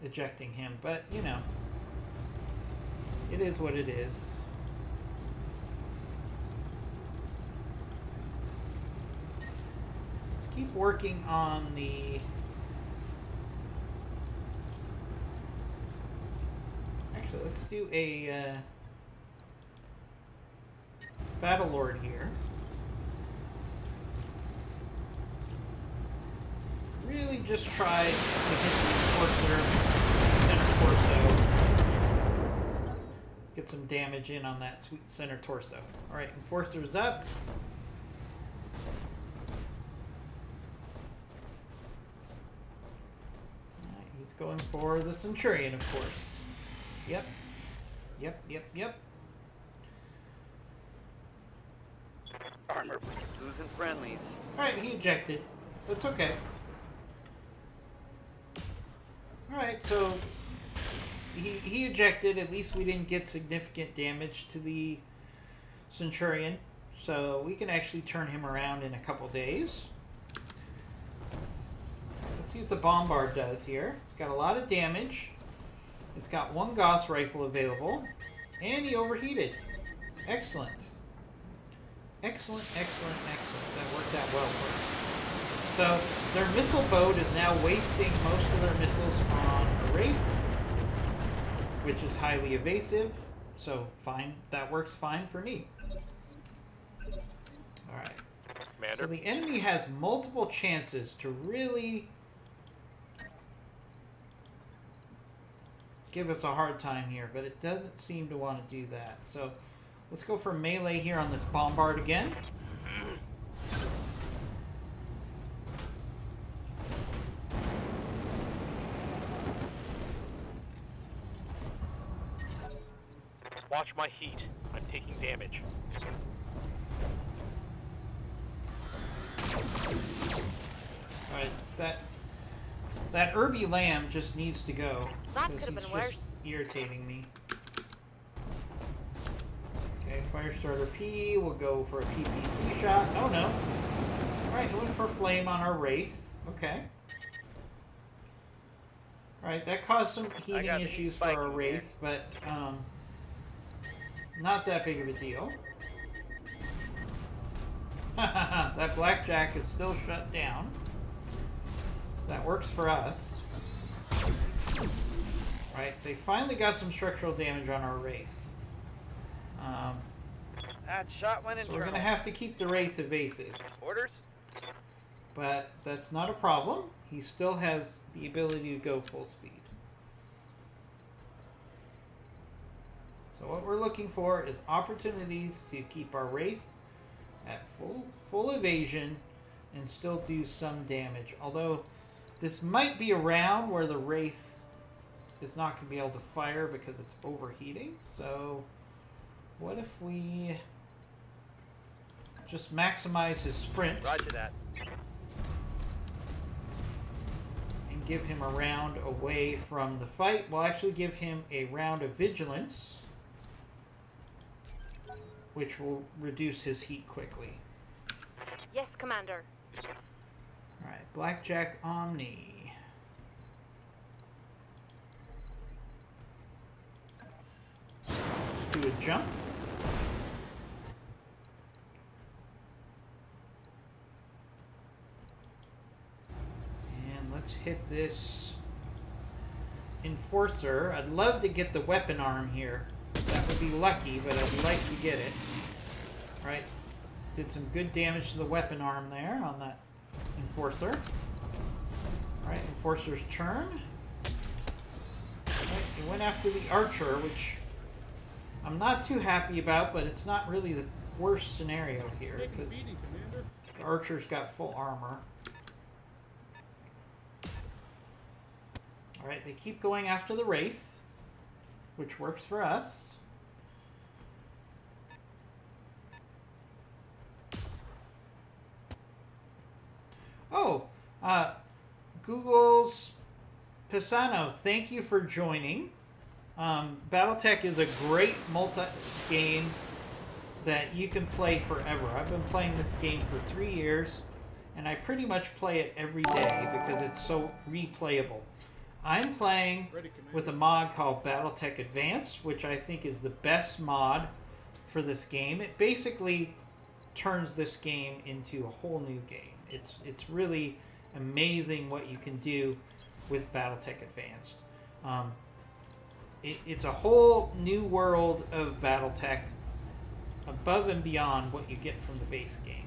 ejecting him, but you know, it is what it is. Let's keep working on the. Actually, let's do a Battle Lord here. Really just try to hit the Enforcer, center torso. Get some damage in on that sweet center torso. Alright, Enforcer's up. going for the Centurion, of course. Yep. Yep. Armor losing friendlies. Alright, he ejected. That's okay. Alright, so he ejected. At least we didn't get significant damage to the Centurion. So we can actually turn him around in a couple days. Let's see what the Bombard does here. It's got a lot of damage. It's got one Gauss rifle available. And he overheated. Excellent. Excellent. That worked out well for us. So their missile boat is now wasting most of their missiles on a Wraith, which is highly evasive. So fine, that works fine for me. Alright. Commander. So the enemy has multiple chances to really give us a hard time here, but it doesn't seem to want to do that. So let's go for melee here on this Bombard again. Watch my heat. I'm taking damage. Alright, that Irby Lamb just needs to go. That 'cause could have he's been worse. just irritating me. Okay, Firestarter P. We'll go for a PPC shot. Oh no. Alright, going for Flame on our Wraith. Okay. Alright, that caused some heating got issues for spiking our here. Wraith, but not that big of a deal. That Blackjack is still shut down. That works for us. Right, they finally got some structural damage on our Wraith. That shot went So internal. we're going to have to keep the Wraith evasive. Orders? But that's not a problem. He still has the ability to go full speed. So what we're looking for is opportunities to keep our Wraith at full evasion and still do some damage. Although this might be a round where the Wraith is not going to be able to fire because it's overheating. So what if we just maximize his sprint Roger that. and give him a round away from the fight? We'll actually give him a round of vigilance, which will reduce his heat quickly. Yes, Commander. Alright, Blackjack Omni. Let's do a jump. And let's hit this Enforcer. I'd love to get the weapon arm here. That would be lucky, but I'd like to get it. Right. Did some good damage to the weapon arm there on that Enforcer. Alright, Enforcer's turn. Alright, he went after the Archer, which I'm not too happy about, but it's not really the worst scenario here, Taking because beating, Commander. the Archer's got full armor. Alright, they keep going after the Wraith, which works for us. Oh, Google's Pisano, thank you for joining. Battletech is a great multi-game that you can play forever. I've been playing this game for 3 years, and I pretty much play it every day because it's so replayable. I'm playing Ready, Commander. with a mod called Battletech Advanced, which I think is the best mod for this game. It basically turns this game into a whole new game. It's really amazing what you can do with Battletech Advanced. It's a whole new world of Battletech above and beyond what you get from the base game.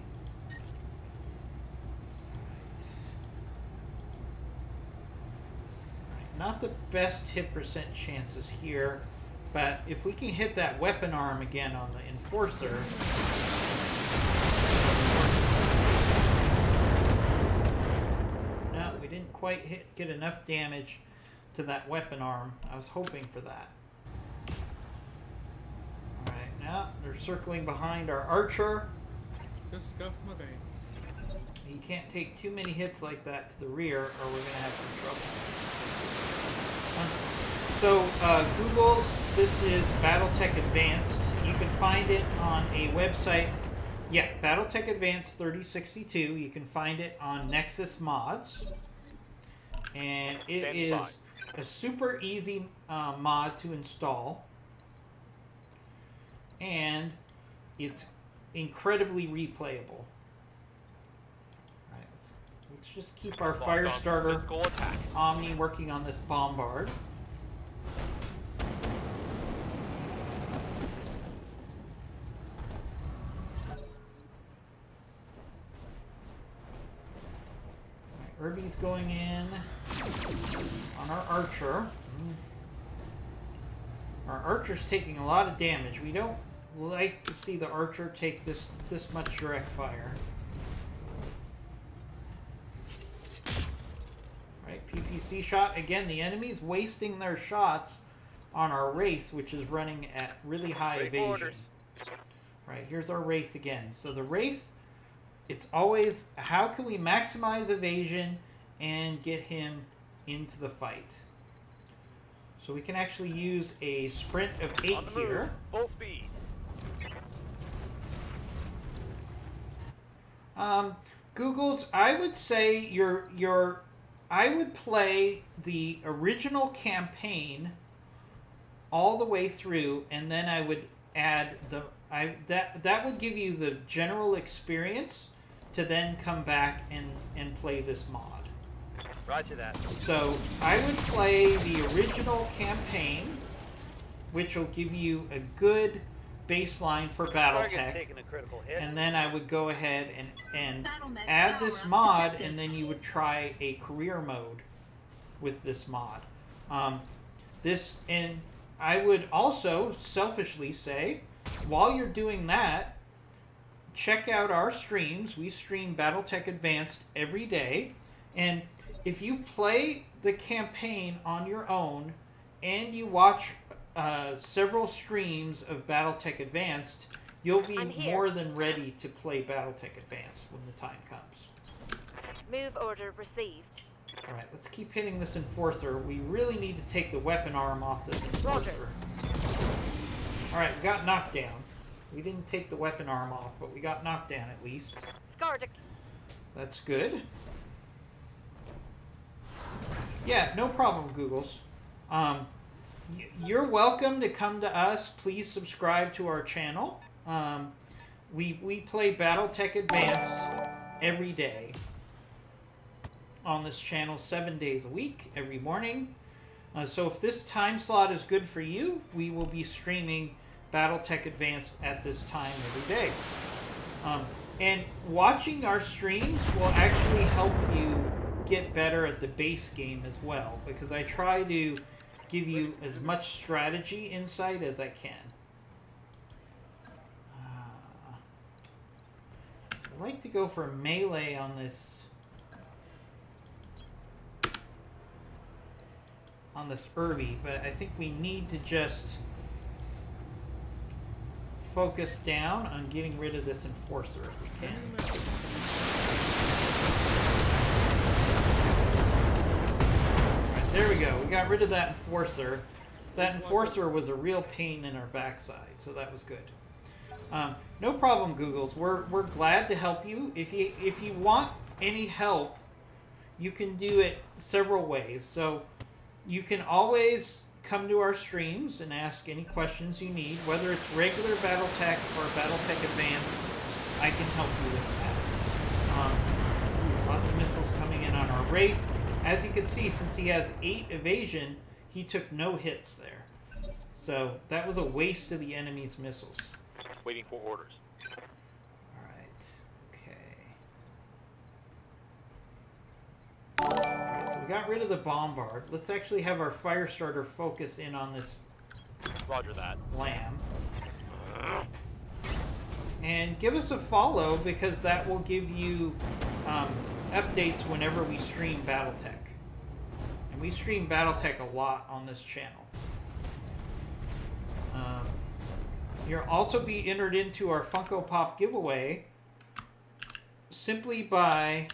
Not the best hit percent chances here, but if we can hit that weapon arm again on the Enforcer. No, we didn't quite get enough damage to that weapon arm. I was hoping for that. Alright, now they're circling behind our archer. Just scuff my vein. You can't take too many hits like that to the rear or we're going to have some trouble. So, Google's, this is BattleTech Advanced. You can find it on a website. Yeah, BattleTech Advanced 3062. You can find it on Nexus Mods. And it is a super easy mod to install. And it's incredibly replayable. Alright, let's just keep our fire starter Omni working on this bombard. Irby's going in on our archer. Our archer's taking a lot of damage. We don't like to see the archer take this much direct fire. Right, PPC shot. Again, the enemy's wasting their shots on our Wraith, which is running at really high evasion. Right, here's our Wraith again. So the Wraith, it's always, how can we maximize evasion and get him into the fight? So we can actually use a sprint of 8 here. Full speed. Google's, I would say I would play the original campaign all the way through, and then I would add that would give you the general experience to then come back and play this mod. Roger that. So I would play the original campaign, which will give you a good baseline for BattleTech, Taking a critical hit. and then I would go ahead and Battle.net add this power-up mod, detected. and then you would try a career mode with this mod. And I would also selfishly say, while you're doing that, check out our streams. We stream BattleTech Advanced every day, and if you play the campaign on your own and you watch several streams of BattleTech Advanced, you'll be more than ready to play BattleTech Advanced when the time comes. Move order received. Alright, let's keep hitting this Enforcer. We really need to take the weapon arm off this Enforcer. Alright, we got knocked down. We didn't take the weapon arm off, but we got knocked down at least. That's good. Yeah, no problem, Googles. You're welcome to come to us. Please subscribe to our channel. We play BattleTech Advanced every day on this channel, 7 days a week, every morning. So if this time slot is good for you, we will be streaming BattleTech Advanced at this time every day. And watching our streams will actually help you get better at the base game as well, because I try to give you as much strategy insight as I can. I'd like to go for melee on this Irby, but I think we need to just focus down on getting rid of this Enforcer if we can. Alright, there we go. We got rid of that Enforcer. That Enforcer was a real pain in our backside, so that was good. No problem, Googles. We're glad to help you. If you want any help, you can do it several ways. So you can always come to our streams and ask any questions you need, whether it's regular BattleTech or BattleTech Advanced. I can help you with that. Lots of missiles coming in on our Wraith. As you can see, since he has 8 evasion, he took no hits there. So that was a waste of the enemy's missiles. Waiting for orders. Alright, okay. Alright, so we got rid of the bombard. Let's actually have our fire starter focus in on this Roger that. lamb. And give us a follow, because that will give you updates whenever we stream BattleTech. And And we stream BattleTech a lot on this channel. You'll also be entered into our Funko Pop giveaway simply by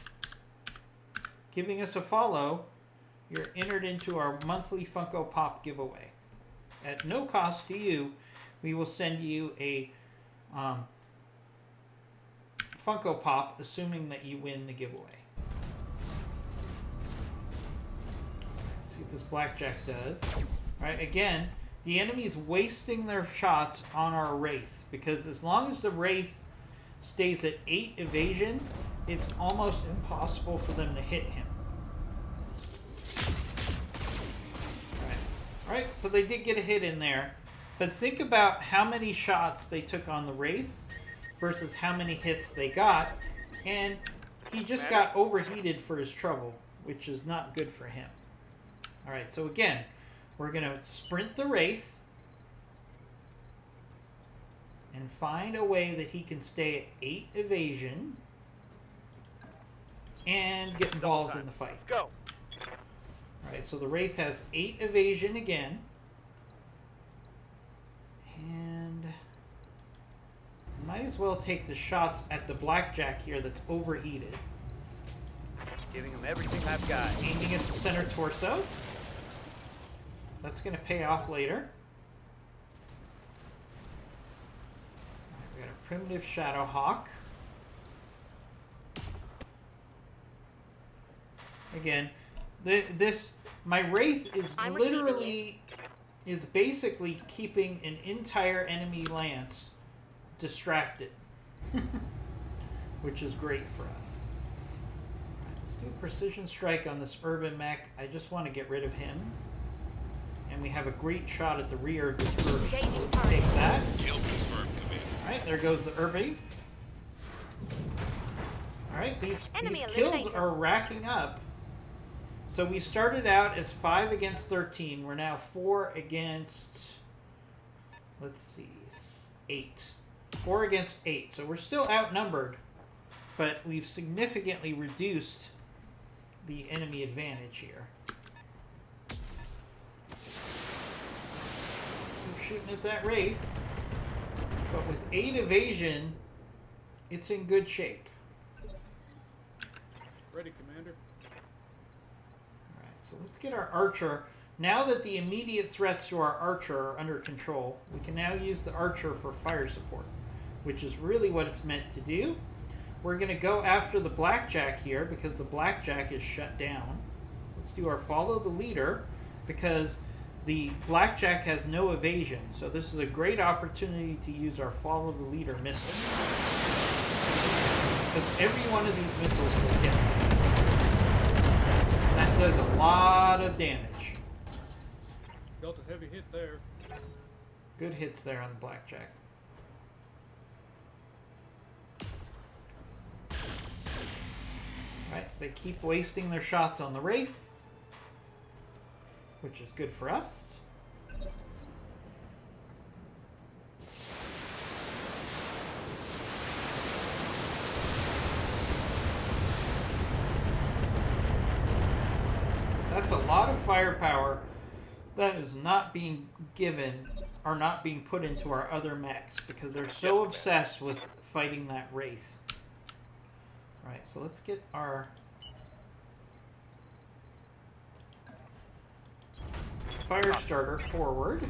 giving us a follow. You're entered into our monthly Funko Pop giveaway. At no cost to you, we will send you a Funko Pop, assuming that you win the giveaway. Let's see what this blackjack does. Alright, again, the enemy's wasting their shots on our Wraith, because as long as the Wraith stays at 8 evasion, it's almost impossible for them to hit him. Alright, so they did get a hit in there, but think about how many shots they took on the Wraith versus how many hits they got, and he just got overheated for his trouble, which is not good for him. Alright, so again, we're going to sprint the Wraith and find a way that he can stay at 8 evasion and get involved in the fight. Go. Alright, so the Wraith has 8 evasion again. And might as well take the shots at the blackjack here that's overheated. Giving him everything I've got. Aiming at the center torso. That's going to pay off later. Alright, we got a primitive Shadow Hawk. Again, my Wraith is is basically keeping an entire enemy lance distracted, which is great for us. Alright, let's do Precision Strike on this urban mech. I just want to get rid of him. And we have a great shot at the rear of this urban. So let's take that. Alright, there goes the urban. Alright, these kills are racking up. So we started out as 5 against 13. We're now 4 against, let's see, 8. 4 against 8. So we're still outnumbered, but we've significantly reduced the enemy advantage here. Keep shooting at that Wraith. But with 8 evasion, it's in good shape. Ready, Commander. So let's get our Archer. Now that the immediate threats to our Archer are under control, we can now use the Archer for fire support, which is really what it's meant to do. We're going to go after the Blackjack here because the Blackjack is shut down. Let's do our Follow the Leader because the Blackjack has no evasion. So this is a great opportunity to use our Follow the Leader missile. Because every one of these missiles will hit. That does a lot of damage. Dealt a heavy hit there. Good hits there on the Blackjack. Right, they keep wasting their shots on the Wraith, which is good for us. That's a lot of firepower that is not being given or not being put into our other mechs because they're so obsessed with fighting that Wraith. Alright, so let's get our fire starter forward. So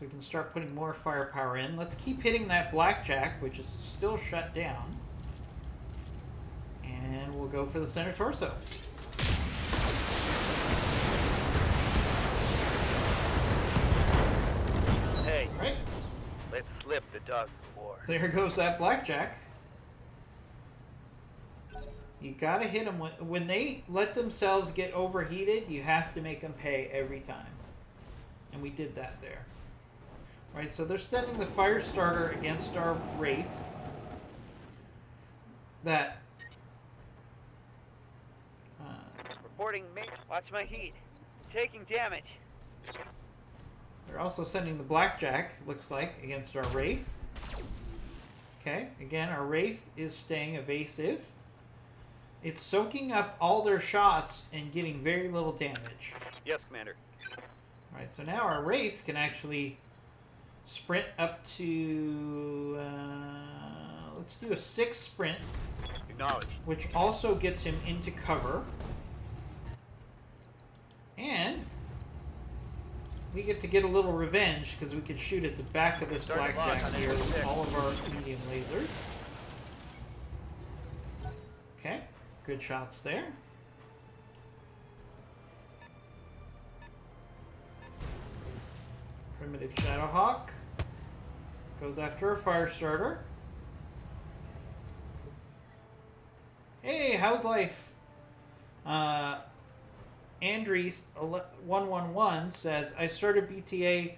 we can start putting more firepower in. Let's keep hitting that Blackjack, which is still shut down. And we'll go for the center torso. Hey, Right. let's slip the dog war. There goes that Blackjack. You gotta hit them when they let themselves get overheated. You have to make them pay every time, and we did that there. All right, so they're sending the fire starter against our Wraith. That. Reporting mate. Watch my heat. Taking damage. They're also sending the Blackjack, looks like, against our Wraith. Okay, again, our Wraith is staying evasive. It's soaking up all their shots and getting very little damage. Yes, Commander. Alright, so now our Wraith can actually sprint up to... let's do a 6 sprint, Acknowledged. which also gets him into cover. And we get to get a little revenge because we can shoot at the back of this Start the lock blackjack on here enemy with six. all of our medium lasers. Okay, good shots there. Primitive Shadowhawk goes after a fire starter. Hey, how's life? Andries 111 says, I started BTA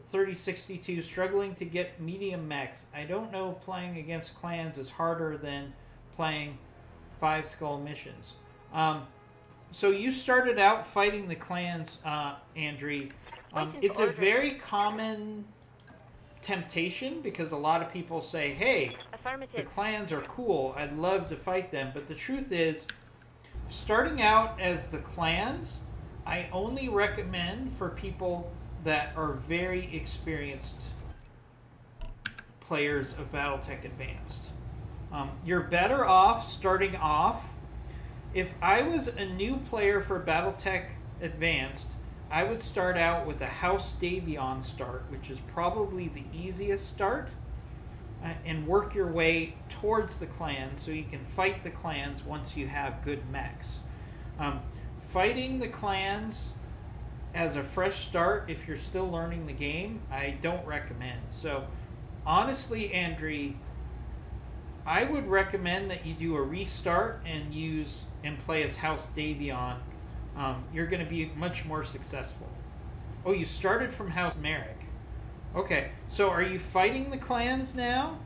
3062 struggling to get medium max. I don't know playing against clans is harder than playing 5 skull missions. So you started out fighting the clans, Andre. It's a very common temptation because a lot of people say, hey, the Affirmative. clans are cool, I'd love to fight them. But the truth is, starting out as the clans, I only recommend for people that are very experienced players of BattleTech Advanced. You're better off starting off. If I was a new player for BattleTech Advanced, I would start out with a House Davion start, which is probably the easiest start, and work your way towards the clans so you can fight the clans once you have good mechs. Fighting the clans as a fresh start, if you're still learning the game, I don't recommend. So honestly, Andre, I would recommend that you do a restart and play as House Davion. You're going to be much more successful. Oh, you started from House Merrick. Okay, so are you fighting the clans now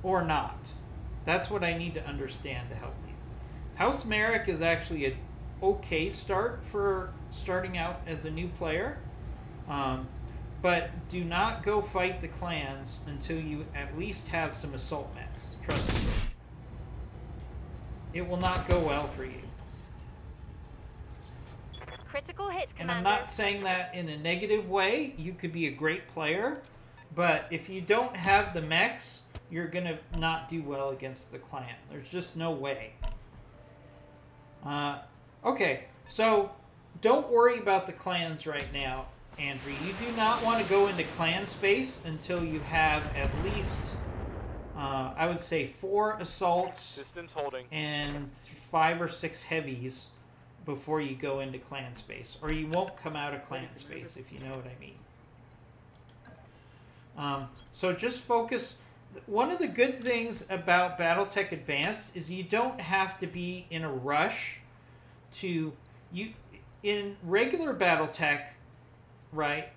or not? That's what I need to understand to help you. House Merrick is actually an okay start for starting out as a new player. But do not go fight the clans until you at least have some assault mechs. Trust me. It will not go well for you. Critical hit, And Commander. I'm not saying that in a negative way. You could be a great player, but if you don't have the mechs, you're going to not do well against the clan. There's just no way. Okay, so don't worry about the clans right now, Andre. You do not want to go into clan space until you have at least, I would say, 4 assaults Distance holding. and 5 or 6 heavies before you go into clan space, or you won't come out of clan space, if you know what I mean. So just focus. One of the good things about BattleTech Advanced is you don't have to be in a rush to in regular BattleTech, right?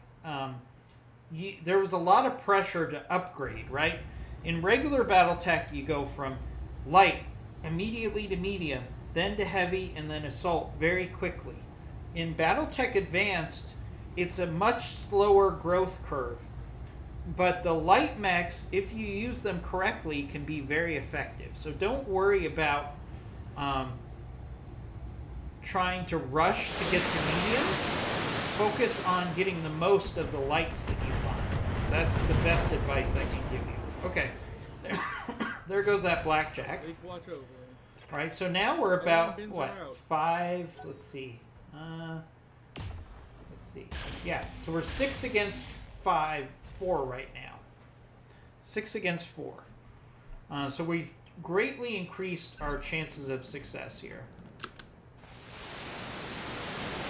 There was a lot of pressure to upgrade, right? In regular BattleTech, you go from light immediately to medium, then to heavy, and then assault very quickly. In BattleTech Advanced, it's a much slower growth curve. But the light mechs, if you use them correctly, can be very effective. So don't worry about trying to rush to get to mediums. Focus on getting the most of the lights that you find. That's the best advice I can give you. Okay. There goes that blackjack. Big watch over. All right, so now we're about, bins what, are out. 5, let's see. Yeah, so we're 6 against 4 right now. 6 against 4. So we've greatly increased our chances of success here.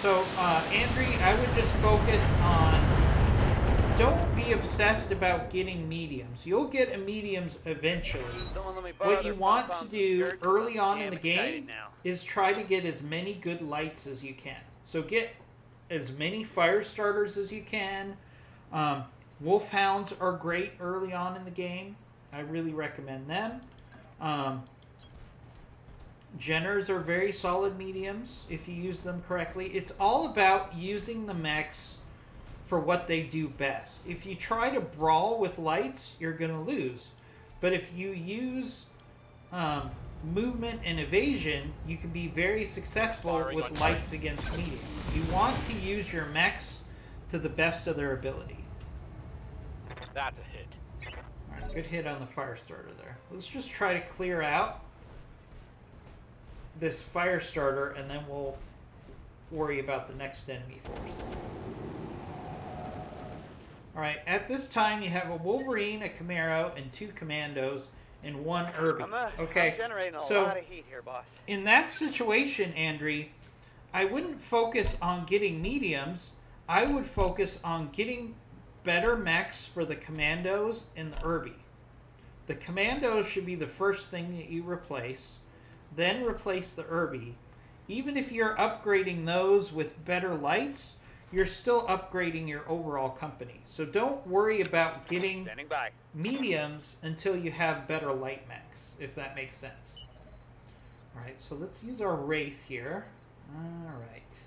So, Andre, I would just focus on, don't be obsessed about getting mediums. You'll get a mediums eventually. Someone let me What borrow you their want pom-poms to and do skirts. early on in Damn the excited game now. is try to get as many good lights as you can. So get as many fire starters as you can. Wolfhounds are great early on in the game. I really recommend them. Jenners are very solid mediums if you use them correctly. It's all about using the mechs for what they do best. If you try to brawl with lights, you're going to lose. But if you use movement and evasion, you can be very successful Firing with on lights against mediums. You want to use your mechs to the best of their ability. That's a hit. Alright, good hit on the fire starter there. Let's just try to clear out this fire starter, and then we'll worry about the next enemy force. Alright, at this time you have a Wolverine, a Camaro, and 2 Commandos, and 1 Irby. Okay, I'm generating a so lot of heat here, boss. in that situation, Andre, I wouldn't focus on getting mediums. I would focus on getting better mechs for the Commandos and the Irby. The Commandos should be the first thing that you replace, then replace the Irby. Even if you're upgrading those with better lights, you're still upgrading your overall company. So don't worry about getting Standing by. mediums until you have better light mechs, if that makes sense. Alright, so let's use our Wraith here. Alright.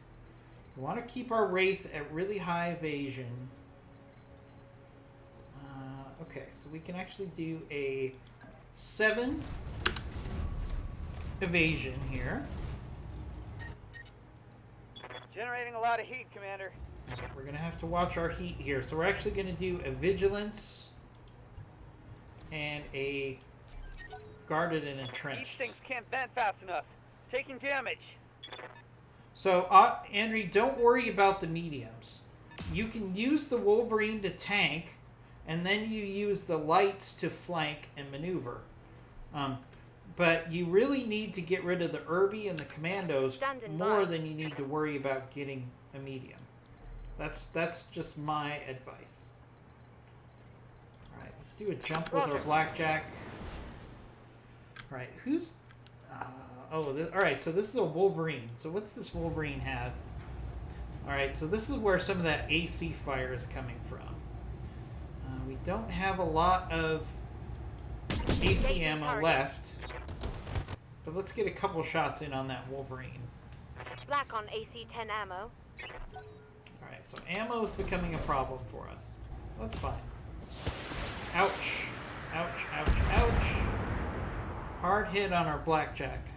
We want to keep our Wraith at really high evasion. Okay, so we can actually do a 7 evasion here. Generating a lot of heat, Commander. We're going to have to watch our heat here. So we're actually going to do a vigilance and a guarded and These entrenched. things can't vent fast enough. Taking damage. So, Henry, don't worry about the mediums. You can use the Wolverine to tank, and then you use the lights to flank and maneuver. But you really need to get rid of the Irby and the Commandos Standing more by. than you need to worry about getting a medium. That's just my advice. Alright, let's do a jump with our Blackjack. Alright, who's... alright, so this is a Wolverine. So what's this Wolverine have? Alright, so this is where some of that AC fire is coming from. We don't have a lot of AC ammo left. But let's get a couple shots in on that Wolverine. Black on AC 10 ammo. Alright, so ammo is becoming a problem for us. That's fine. Ouch. Ouch, ouch, ouch. Hard hit on our Blackjack.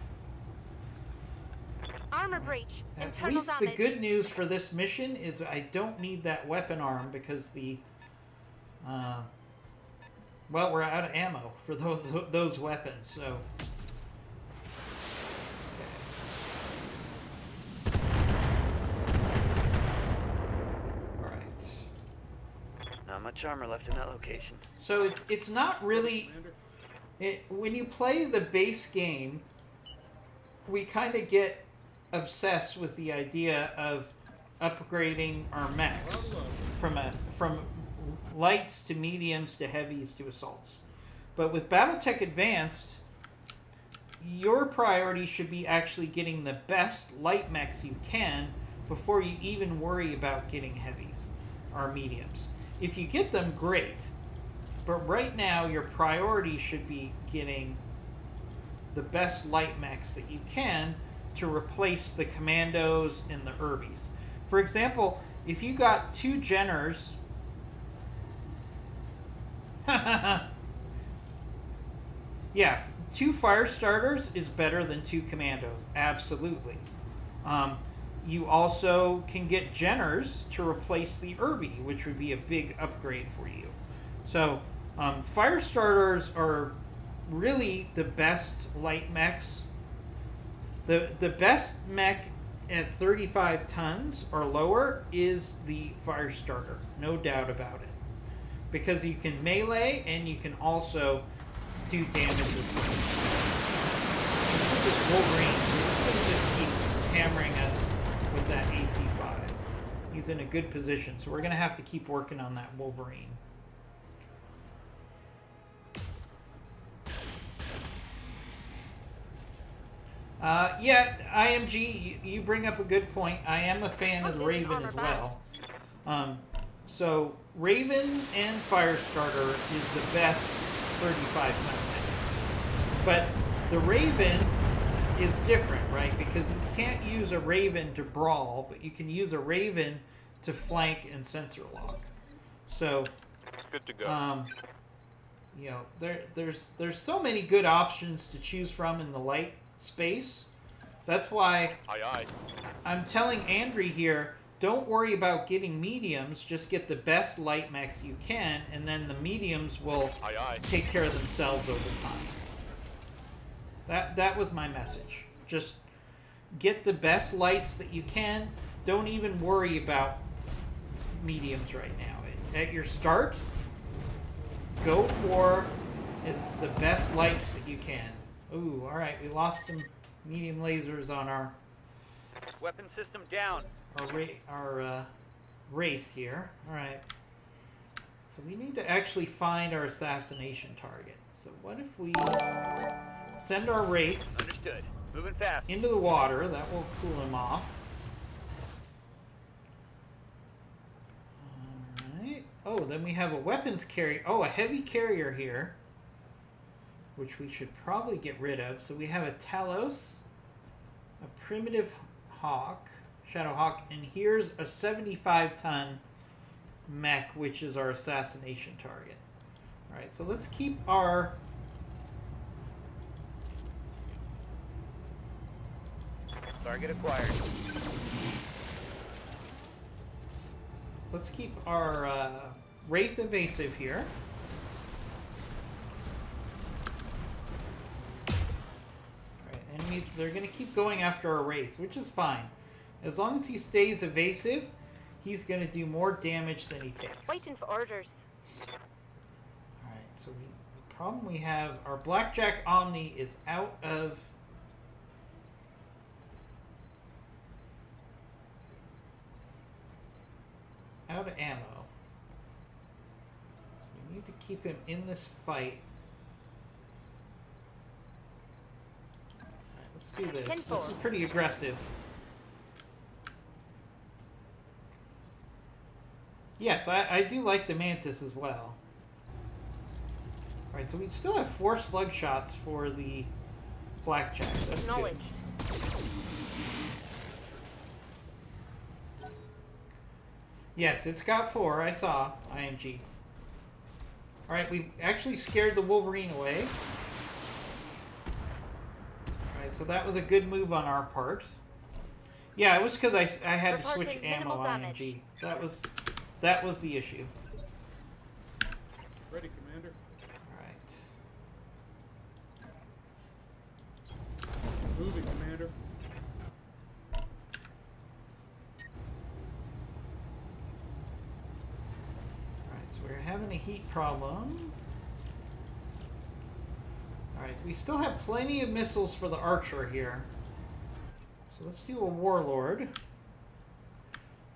Armor breach. At Internal least the damage. good news for this mission is I don't need that weapon arm because the... well, we're out of ammo for those weapons, so... Not much armor left in that location. So it's not really... Commander. When you play the base game, we kind of get obsessed with the idea of upgrading our mechs from lights to mediums to heavies to assaults. But with BattleTech Advanced, your priority should be actually getting the best light mechs you can before you even worry about getting heavies or mediums. If you get them, great. But right now, your priority should be getting the best light mechs that you can to replace the Commandos and the Irbies. For example, if you got 2 Jenners... yeah, 2 fire starters is better than 2 Commandos. Absolutely. You also can get Jenners to replace the Irby, which would be a big upgrade for you. So, fire starters are really the best light mechs. The best mech at 35 tons or lower is the fire starter, no doubt about it. Because you can melee and you can also do damage with this Wolverine. He's going to just keep hammering us with that AC5. He's in a good position, so we're going to have to keep working on that Wolverine. Yeah, IMG, you bring up a good point. I am a fan of the Raven as well. So, Raven and Firestarter is the best 35-ton mix. But the Raven is different, right? Because you can't use a Raven to brawl, but you can use a Raven to flank and sensor lock. So, Good to go. you know, there's so many good options to choose from in the light space. That's why Aye, aye. I'm telling Andri here, don't worry about getting mediums, just get the best light mechs you can, and then the mediums will Aye, aye. take care of themselves over time. That was my message. Just get the best lights that you can. Don't even worry about mediums right now. At your start, go for the best lights that you can. Ooh, all right, we lost some medium lasers on our Weapon system down. race here. All right. So we need to actually find our assassination target. So what if we send our race Understood. Moving fast. into the water? That will cool him off. Alright. Oh, then we have a weapons carrier. Oh, a heavy carrier here, which we should probably get rid of. So we have a Talos, a primitive hawk, Shadow Hawk, and here's a 75-ton mech, which is our assassination target. Alright, so let's keep our... Target acquired. Let's keep our race evasive here. Alright, enemies, they're going to keep going after our Wraith, which is fine. As long as he stays evasive, he's going to do more damage than he takes. Waiting for orders. Alright, so the problem we have, our Blackjack Omni is out of... ammo. So we need to keep him in this fight. Alright, let's do this. This is pretty aggressive. Yes, I do like the Mantis as well. Alright, so we still have 4 slug shots for the Blackjack. That's good. Acknowledged. Yes, it's got 4. I saw. IMG. Alright, we actually scared the Wolverine away. Alright, so that was a good move on our part. Yeah, it was because I had to switch Reporting ammo minimal damage. IMG. That was the issue. Ready, Commander. Alright. Moving, Commander. So we're having a heat problem. Alright, so we still have plenty of missiles for the Archer here. So let's do a Warlord.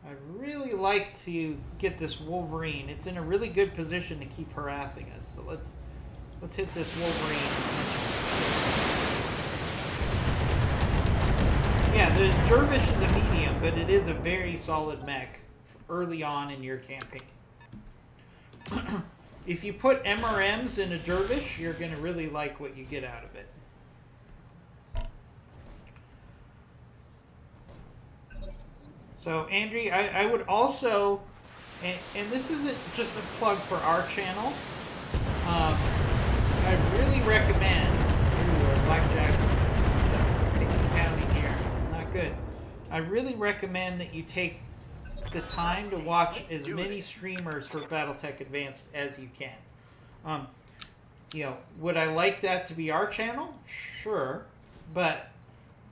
I'd really like to get this Wolverine. It's in a really good position to keep harassing us. So let's hit this Wolverine. Yeah, the Dervish is a medium, but it is a very solid mech early on in your campaign. If you put MRMs in a Dervish, you're going to really like what you get out of it. So, Andri, I would also, and this isn't just a plug for our channel, I really recommend, ooh, Blackjack's taking pounding here, not good. I really recommend that you take the time to watch as many streamers for BattleTech Advanced as you can. You know, would I like that to be our channel? Sure, but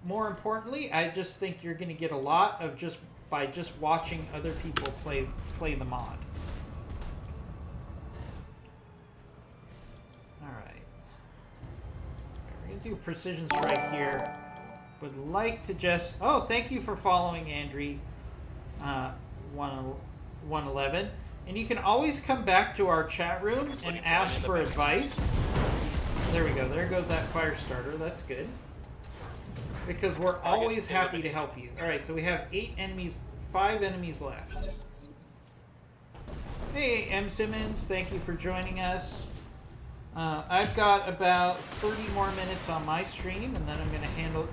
more importantly, I just think you're going to get a lot of by just watching other people play the mod. All right, we're going to do precision strike here. Would like to just thank you for following, Andri. 111, and you can always come back to our chat room and ask for advice. There we go. There goes that fire starter. That's good, because we're always happy to help you. All right, so we have 5 enemies left. Hey, M. Simmons, thank you for joining us. I've got about 30 more minutes on my stream, and then I'm going to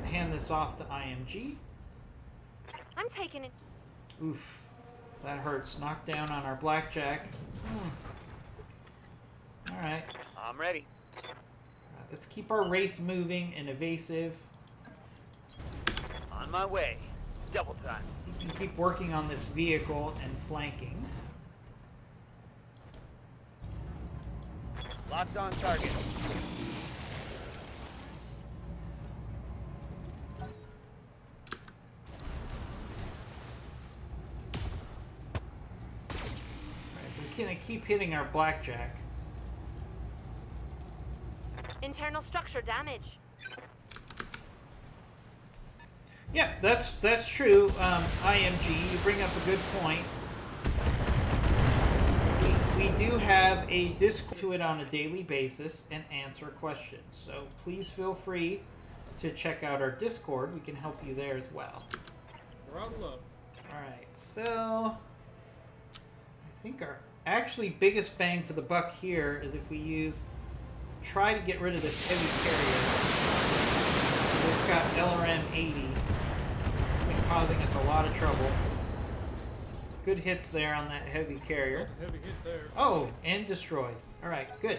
hand this off to IMG. I'm taking it. Oof. That hurts. Knockdown on our Blackjack. Alright. I'm ready. Let's keep our Wraith moving and evasive. On my way. Double time. You can keep working on this vehicle and flanking. Locked on target. We're gonna keep hitting our blackjack. Internal structure damage. Yeah, that's true. IMG, you bring up a good point. We do have a Discord to it on a daily basis and answer questions. So please feel free to check out our Discord. We can help you there as well. Throttle up. Alright, so I think our actually biggest bang for the buck here is if we try to get rid of this heavy carrier. It's got LRM 80. It's been causing us a lot of trouble. Good hits there on that heavy carrier. Heavy hit there. Oh, and destroyed. Alright, good.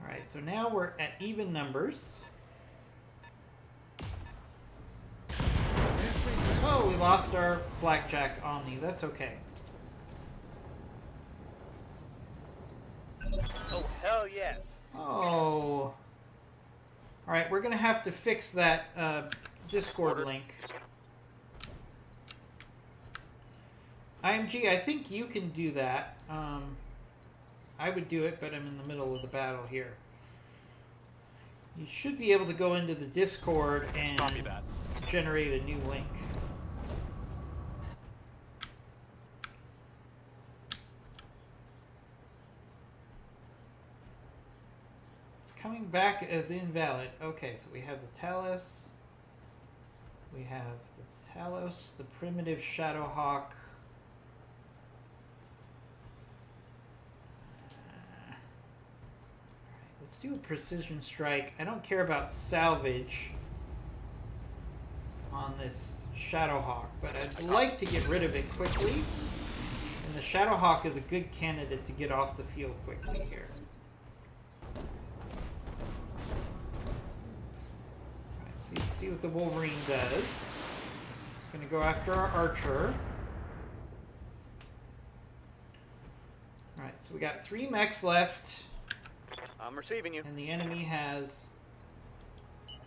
Alright, so now we're at even numbers. Oh, we lost our Blackjack Omni. That's okay. Oh, hell yes. Oh. Alright, we're going to have to fix that Discord link. IMG, I think you can do that. I would do it, but I'm in the middle of the battle here. You should be able to go into the Discord and generate a new link. It's coming back as invalid. Okay, so we have the Talos. We have the Talos, the primitive Shadowhawk. Let's do a precision strike. I don't care about salvage on this Shadowhawk, but I'd like to get rid of it quickly. And the Shadowhawk is a good candidate to get off the field quickly here. Alright, so see what the Wolverine does. Gonna go after our Archer. Alright, so we got 3 mechs left. I'm receiving you. And the enemy has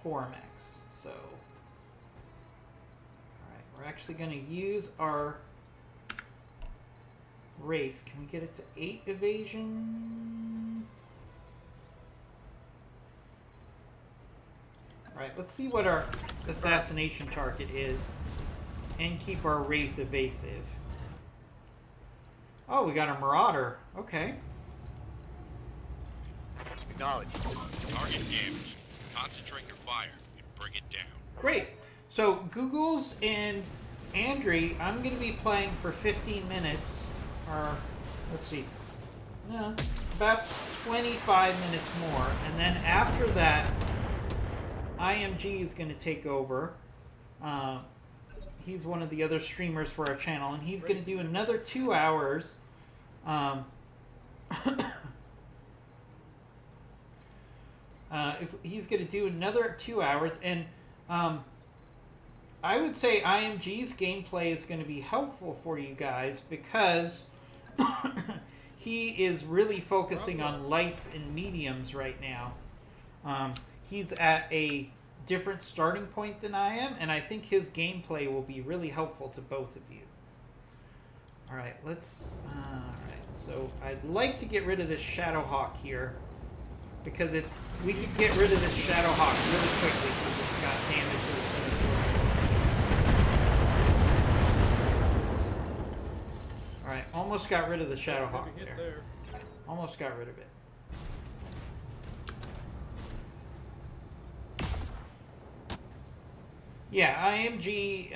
4 mechs, so... Alright, we're actually going to use our Wraith. Can we get it to 8 evasion? Alright, let's see what our assassination target is and keep our Wraith evasive. Oh, we got a Marauder. Okay. Acknowledged. Target damage. Concentrate your fire and bring it down. Great. So, Googles and Andre, I'm going to be playing for 15 minutes, or, let's see, about 25 minutes more. And then after that, IMG is going to take over. He's one of the other streamers for our channel, and he's going to do another 2 hours. If he's going to do another 2 hours, and I would say IMG's gameplay is going to be helpful for you guys because he is really focusing on lights and mediums right now. He's at a different starting point than I am, and I think his gameplay will be really helpful to both of you. Alright, alright, so I'd like to get rid of this Shadowhawk here. Because we can get rid of this Shadowhawk really quickly because it's got damage to the center. Alright, almost got rid of the Shadowhawk there. Almost got rid of it. Yeah, IMG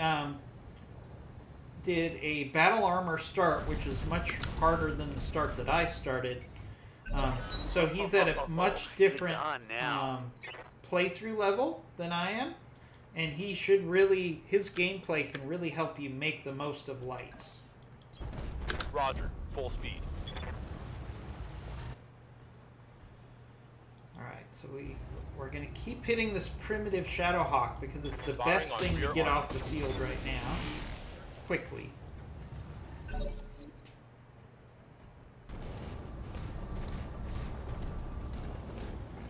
did a battle armor start, which is much harder than the start that I started. So he's at a much different playthrough level than I am, and he should his gameplay can really help you make the most of lights. Roger. Full speed. so we're gonna keep hitting this primitive Shadowhawk because it's the Firing best on thing to rear get arm. off the field right now. Quickly.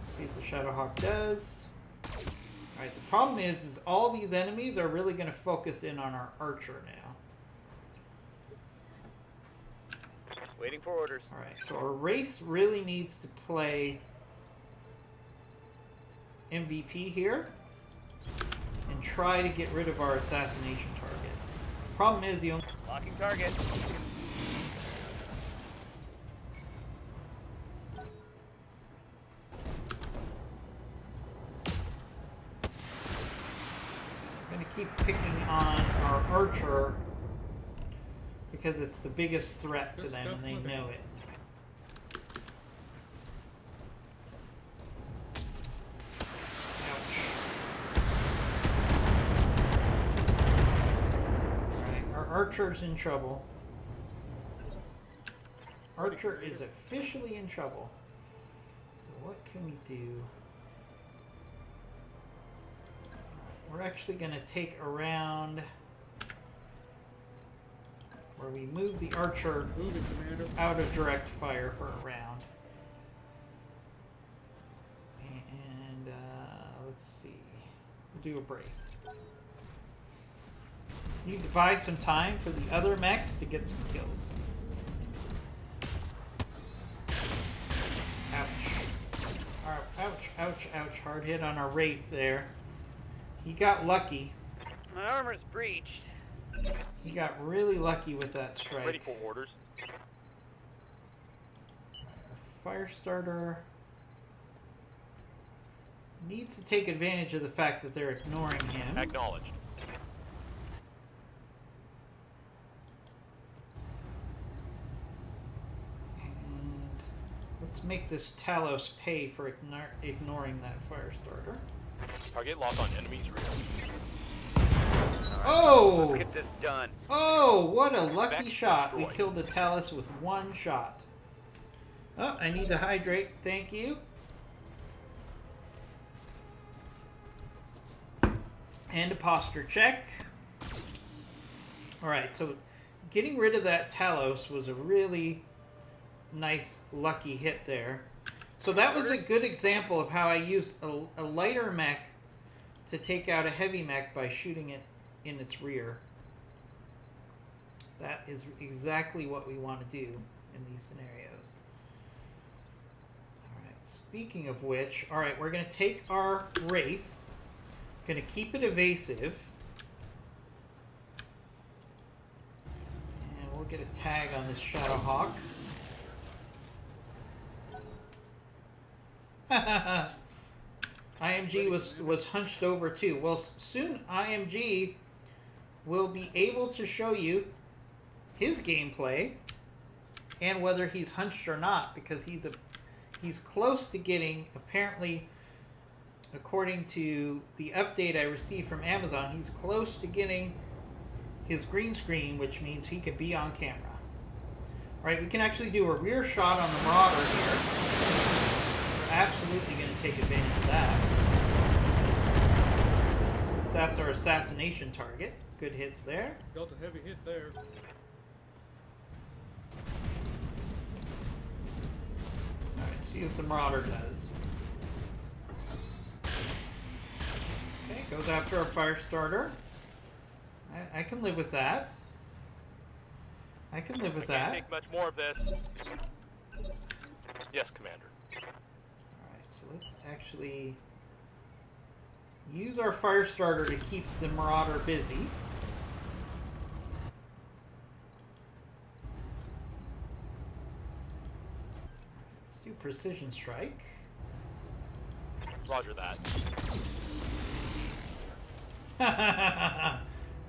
See if the Shadowhawk does. Alright, the problem is all these enemies are really going to focus in on our archer now. Waiting for orders. Alright, so our Wraith really needs to play MVP here and try to get rid of our assassination target. Problem is the only... Locking target. I'm going to keep picking on our archer because it's the biggest threat to them and they know it. Archer's in trouble. Archer is officially in trouble. So what can we do? We're actually going to take a round where we move the archer Move it, Commander. out of direct fire for a round. And let's see. We'll do a brace. Need to buy some time for the other mechs to get some kills. Ouch. Ouch, ouch, ouch. Hard hit on our Wraith there. He got lucky. My armor's breached. He got really lucky with that strike. Ready for orders. Our Firestarter needs to take advantage of the fact that they're ignoring him. Acknowledged. Let's make this Talos pay for ignoring that Firestarter. Target lock on enemy's rear. Oh! Let's get this done. Oh, what a lucky Back shot. We destroyed. killed the Talos with one shot. Oh, I need to hydrate. Thank you. And a posture check. Alright, so getting rid of that Talos was a really nice lucky hit there. So that was a good example of how I used a lighter mech to take out a heavy mech by shooting it in its rear. That is exactly what we want to do in these scenarios. Alright, speaking of which, alright, we're going to take our Wraith, going to keep it evasive, and we'll get a tag on this Shadowhawk. IMG was hunched over too. Well, soon IMG will be able to show you his gameplay and whether he's hunched or not, because he's close to getting, apparently, according to the update I received from Amazon, he's close to getting his green screen, which means he can be on camera. All right, we can actually do a rear shot on the Marauder here. Absolutely going to take advantage of that, since that's our assassination target. Good hits there. Dealt a heavy hit there. Alright, see what the Marauder does. Okay, goes after our Firestarter. I can live with that. I can live with I can't that. take much more of this. Yes, Commander. Alright, so let's actually use our Firestarter to keep the Marauder busy. Let's do Precision Strike. Roger that.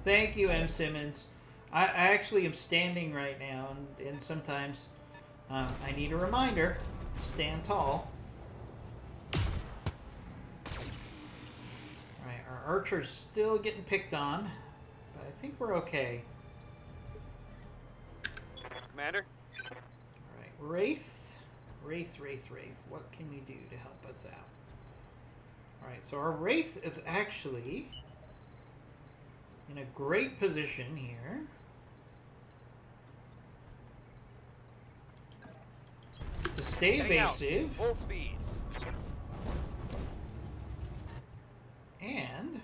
Thank you, M. Simmons. I actually am standing right now, and sometimes I need a reminder to stand tall. Alright, our archer's still getting picked on, but I think we're okay. Commander? Alright, Wraith. Wraith. What can we do to help us out? Alright, so our Wraith is actually in a great position here. To stay Heading out. evasive. Full speed. And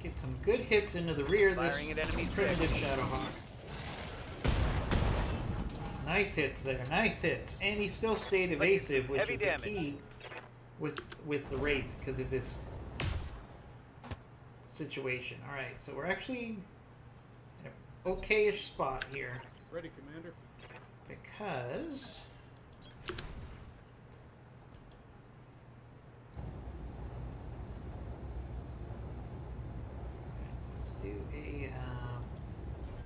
get some good hits into the rear of this Firing at enemy primitive Shadowhawk. Nice hits there, nice hits. And he still stayed evasive, which Heavy is damage. the key with the Wraith because of his situation. Alright, so we're actually in an okay-ish spot here. Ready, Commander. Because let's do a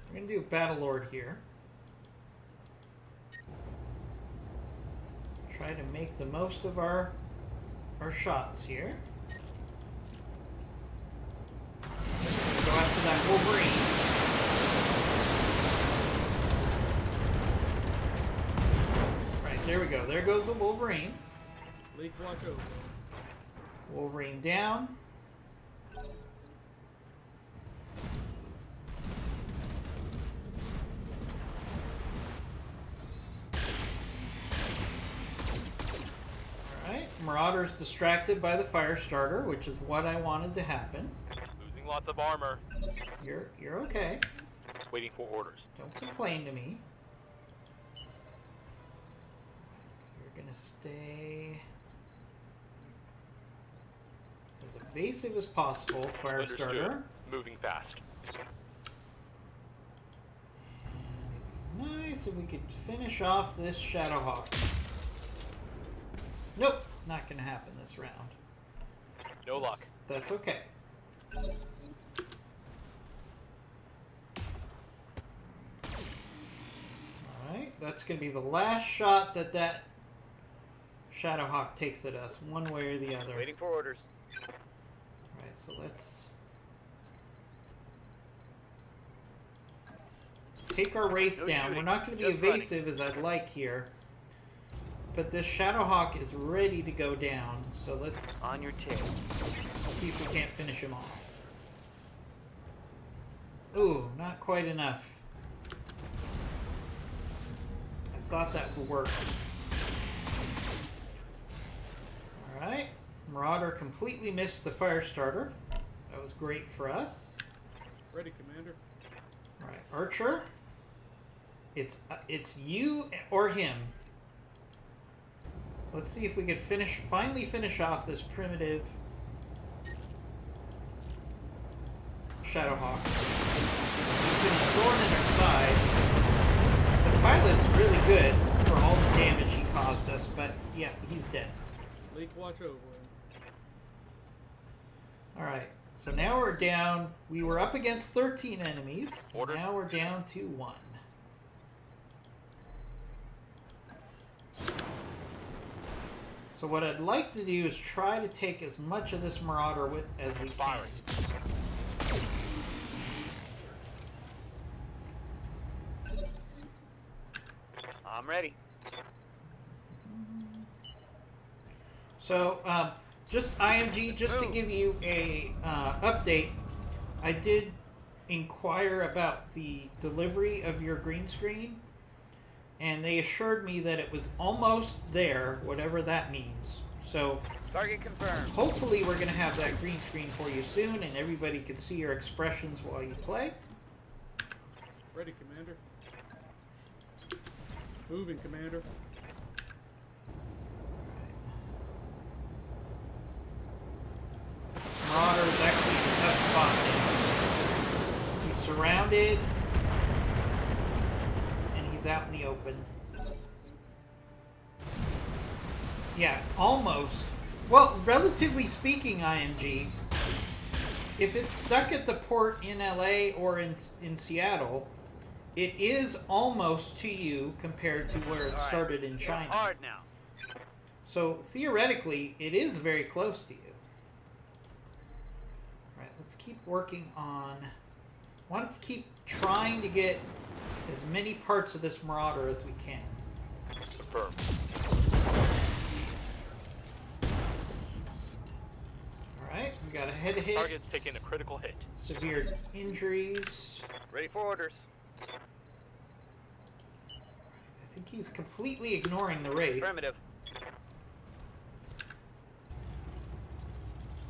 we're gonna do a Battle Lord here. Try to make the most of our shots here. Go after that Wolverine. There we go. There goes the Wolverine. Leak, watch over. Wolverine down. Alright. Marauder's distracted by the fire starter, which is what I wanted to happen. Losing lots of armor. You're okay. Waiting for orders. Don't complain to me. You're gonna stay as evasive as possible, fire Understood. starter. Moving fast. And it'd be nice if we could finish off this Shadowhawk. Nope, not gonna happen this round. No luck. That's okay. Alright, that's gonna be the last shot that Shadowhawk takes at us, one way or the other. Waiting for orders. Alright, so let's take our Wraith No down. shooting, We're not going to be just running. evasive as I'd like here. But this Shadowhawk is ready to go down. So let's On your tail. see if we can't finish him off. Ooh, not quite enough. I thought that would work. Alright. Marauder completely missed the fire starter. That was great for us. Ready, Commander. Alright, Archer. It's you or him. Let's see if we can finally finish off this primitive Shadowhawk. He's been a thorn in our side. The pilot's really good for all the damage he caused us, but yeah, he's dead. Leak, watch over him. Alright, so now we're down. We were up against 13 enemies. Order. Now we're down to 1. So what I'd like to do is try to take as much of this Marauder with as we can. Firing. I'm ready. So, just IMG, just to Move. give you a update, I did inquire about the delivery of your green screen, and they assured me that it was almost there, whatever that means. So, Target confirmed. hopefully we're going to have that green screen for you soon, and everybody can see your expressions while you play. Ready, Commander. Moving, Commander. Marauder is actually in a tough spot. He's surrounded, and he's out in the open. Yeah, almost. Well, relatively speaking, IMG, if it's stuck at the port in LA or in Seattle, it is almost to you compared to where it All right. started in Hit China. hard now. So theoretically, it is very close to you. Alright, let's keep working on... I want to keep trying to get as many parts of this Marauder as we can. confirmed. Alright, we got a head hit. Target's taking a critical hit. Severe injuries. Ready for orders. I think he's completely ignoring the Wraith. Affirmative.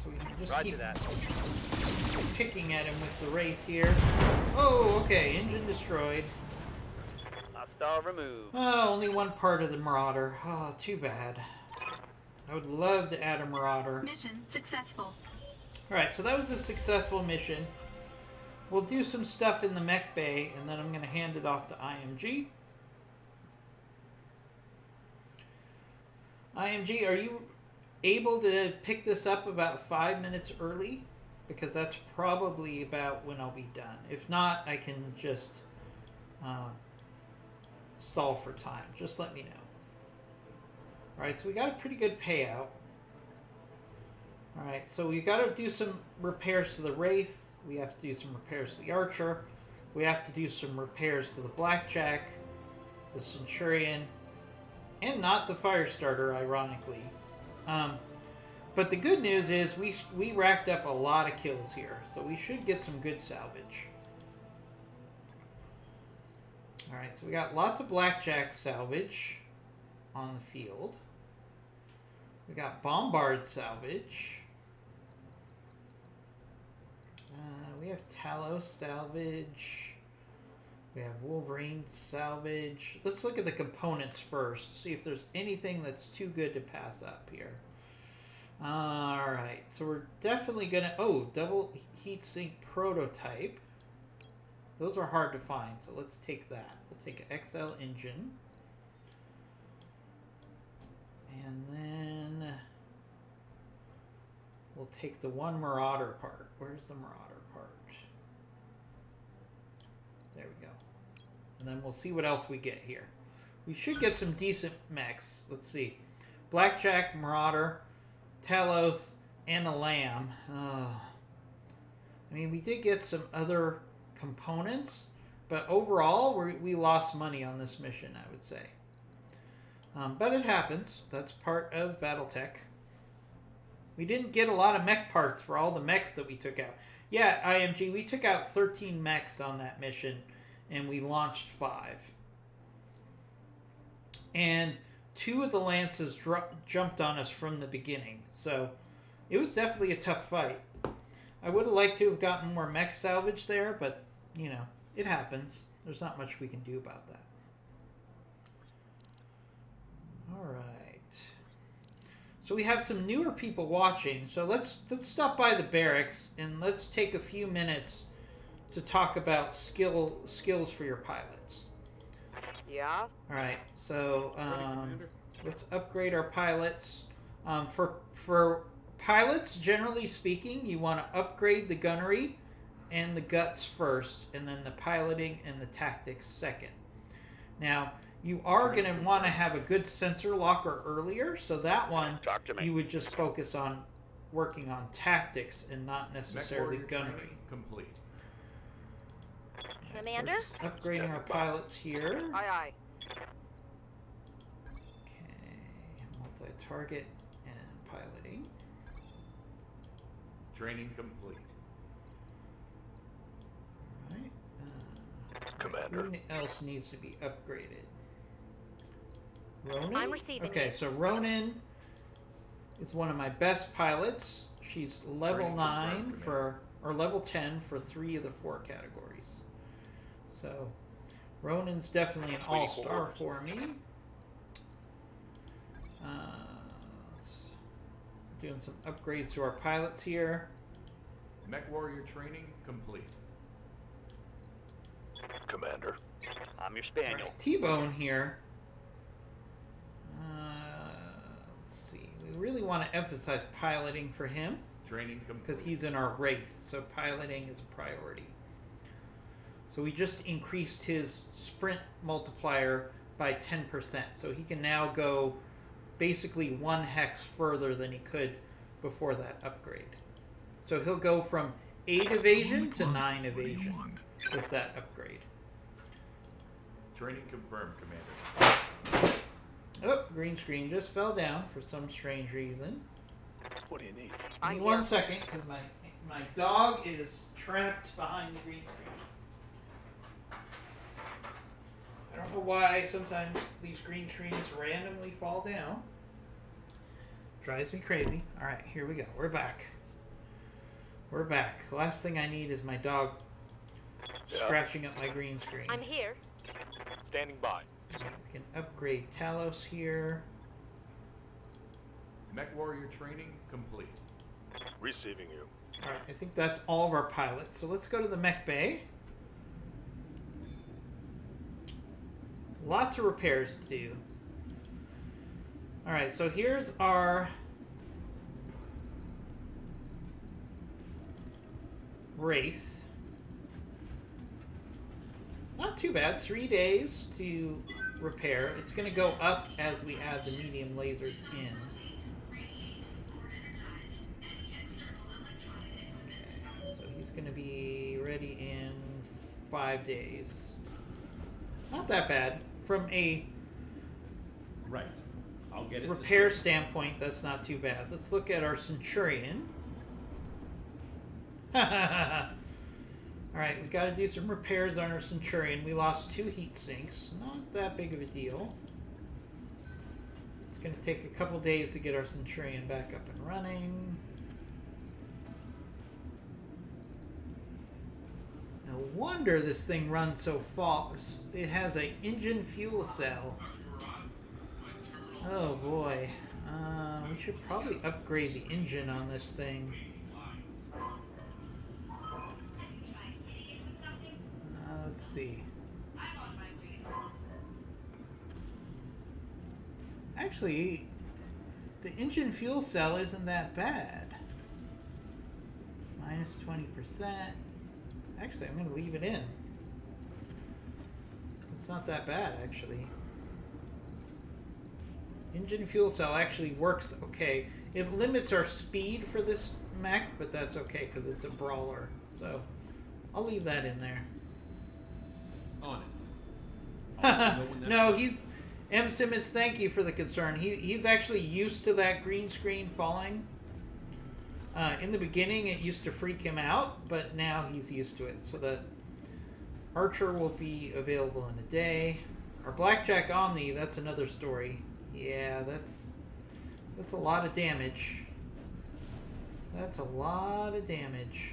So we can just Roger keep that. picking at him with the Wraith here. Oh, okay, engine destroyed. Hostile removed. Oh, only one part of the Marauder. Oh, too bad. I would love to add a Marauder. Mission successful. Alright, so that was a successful mission. We'll do some stuff in the mech bay, and then I'm going to hand it off to IMG. IMG, are you able to pick this up about 5 minutes early? Because that's probably about when I'll be done. If not, I can just stall for time. Just let me know. Alright, so we got a pretty good payout. Alright, so we got to do some repairs to the Wraith. We have to do some repairs to the Archer. We have to do some repairs to the Blackjack, the Centurion, and not the Firestarter, ironically. But the good news is we racked up a lot of kills here, so we should get some good salvage. Alright, so we got lots of Blackjack salvage on the field. We got Bombard salvage. We have Talos salvage. We have Wolverine salvage. Let's look at the components first. See if there's anything that's too good to pass up here. Alright, so we're definitely gonna... Oh, double heatsink prototype. Those are hard to find, so let's take that. We'll take an XL engine. And then we'll take the one Marauder part. Where's the Marauder part? There we go. And then we'll see what else we get here. We should get some decent mechs. Let's see. Blackjack, Marauder, Talos, and a Lamb. I mean, we did get some other components, but overall, we lost money on this mission, I would say. But it happens. That's part of Battletech. We didn't get a lot of mech parts for all the mechs that we took out. Yeah, IMG, we took out 13 mechs on that mission, and we launched 5. And 2 of the Lances jumped on us from the beginning, so it was definitely a tough fight. I would have liked to have gotten more mech salvage there, but, you know, it happens. There's not much we can do about that. Alright. So we have some newer people watching, so let's stop by the barracks and let's take a few minutes to talk about skills for your pilots. Yeah. Alright, so Commander. let's upgrade our pilots. For pilots, generally speaking, you want to upgrade the gunnery and the guts first, and then the piloting and the tactics second. Now, you are going to want to have a good sensor locker earlier, so that one Talk to me. you would just focus on working on tactics and not necessarily gunnery. Complete. Commander? So we're just upgrading our pilots here. Aye, aye. Okay, multi-target and piloting. Training complete. Alright. Commander. Who else needs to be upgraded? Ronan? I'm receiving Okay, you. so Ronan is one of my best pilots. She's level Training 9 confirmed, for, or level 10 for 3 of the 4 categories. So, Ronan's definitely an Waiting for all-star orders. for me. Doing some upgrades to our pilots here. Mech warrior training complete. Commander. I'm your spaniel. Right, T-Bone here. Let's see. We really want to emphasize piloting for him Training complete. because he's in our Wraith, so piloting is a priority. So we just increased his sprint multiplier by 10%, so he can now go basically 1 hex further than he could before that upgrade. So he'll go from 8 evasion to 9 evasion with that upgrade. Training confirmed, Commander. green screen just fell down for some strange reason. What do you need? Give me 1 second, because my dog is trapped behind the green screen. I don't know why sometimes these green screens randomly fall down. Drives me crazy. Alright, here we go. We're back. We're back. Last thing I need is my dog scratching up my green screen. I'm here. Standing by. Alright, we can upgrade Talos here. Mech Warrior training complete. Receiving you. Alright, I think that's all of our pilots. So let's go to the mech bay. Lots of repairs to do. Alright, so here's our race. Not too bad. 3 days to repair. It's going to go up as we add the medium lasers in. Okay, so he's going to be ready in 5 days. Not that bad. From a Right. I'll get it. repair standpoint, that's not too bad. Let's look at our Centurion. Alright, we got to do some repairs on our Centurion. We lost 2 heat sinks. Not that big of a deal. It's going to take a couple days to get our Centurion back up and running. No wonder this thing runs so fast. It has an engine fuel cell. Oh boy. We should probably upgrade the engine on this thing. Let's see. Actually, the engine fuel cell isn't that bad. Minus 20%. Actually, I'm going to leave it in. It's not that bad, actually. Engine fuel cell actually works okay. It limits our speed for this mech, but that's okay because it's a brawler. So I'll leave that in there. On it. No, he's M. Simmons. Thank you for the concern. He's actually used to that green screen falling. In the beginning, it used to freak him out, but now he's used to it. So the Archer will be available in a day. Our Blackjack Omni, that's another story. Yeah, that's a lot of damage. That's a lot of damage.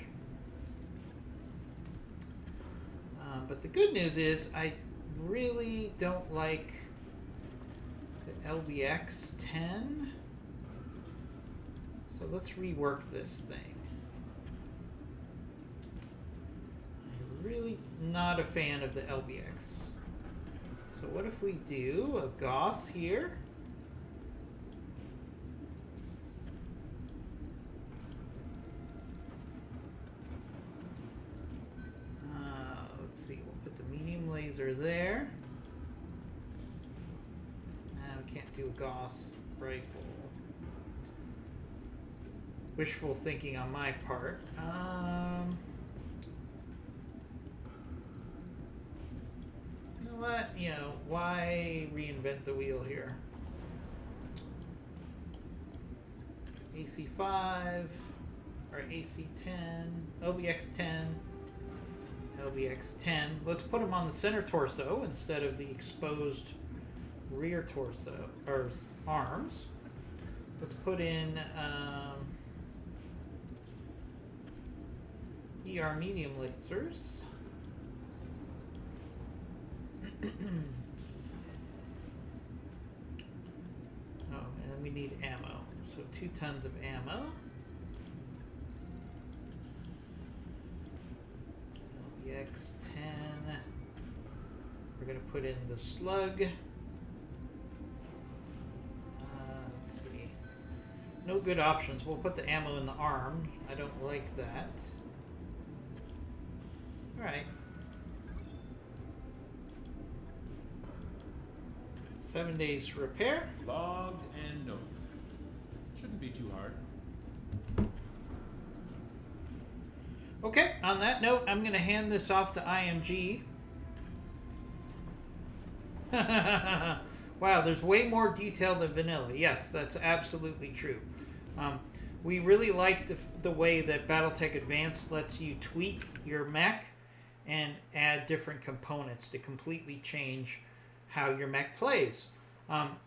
But the good news is I really don't like the LBX 10. So let's rework this thing. I'm really not a fan of the LBX. So what if we do a Gauss here? Let's see, we'll put the medium laser there. Now we can't do a Gauss rifle. Wishful thinking on my part. You know what? You know, why reinvent the wheel here? AC5 or AC10, LBX10, LBX10. Let's put them on the center torso instead of the exposed rear torso or arms. Let's put in ER medium lasers. Oh, and we need ammo. So 2 tons of ammo. LBX-10. We're going to put in the slug. Let's see. No good options. We'll put the ammo in the arm. I don't like that. Alright. 7 days to repair. Logged and noted. Shouldn't be too hard. Okay, on that note, I'm going to hand this off to IMG. Wow, there's way more detail than vanilla. Yes, that's absolutely true. We really like the way that BattleTech Advanced lets you tweak your mech and add different components to completely change how your mech plays.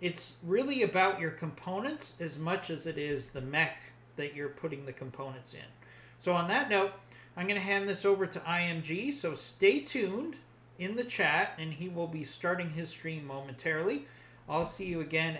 It's really about your components as much as it is the mech that you're putting the components in. So on that note, I'm going to hand this over to IMG, so stay tuned in the chat, and he will be starting his stream momentarily. I'll see you again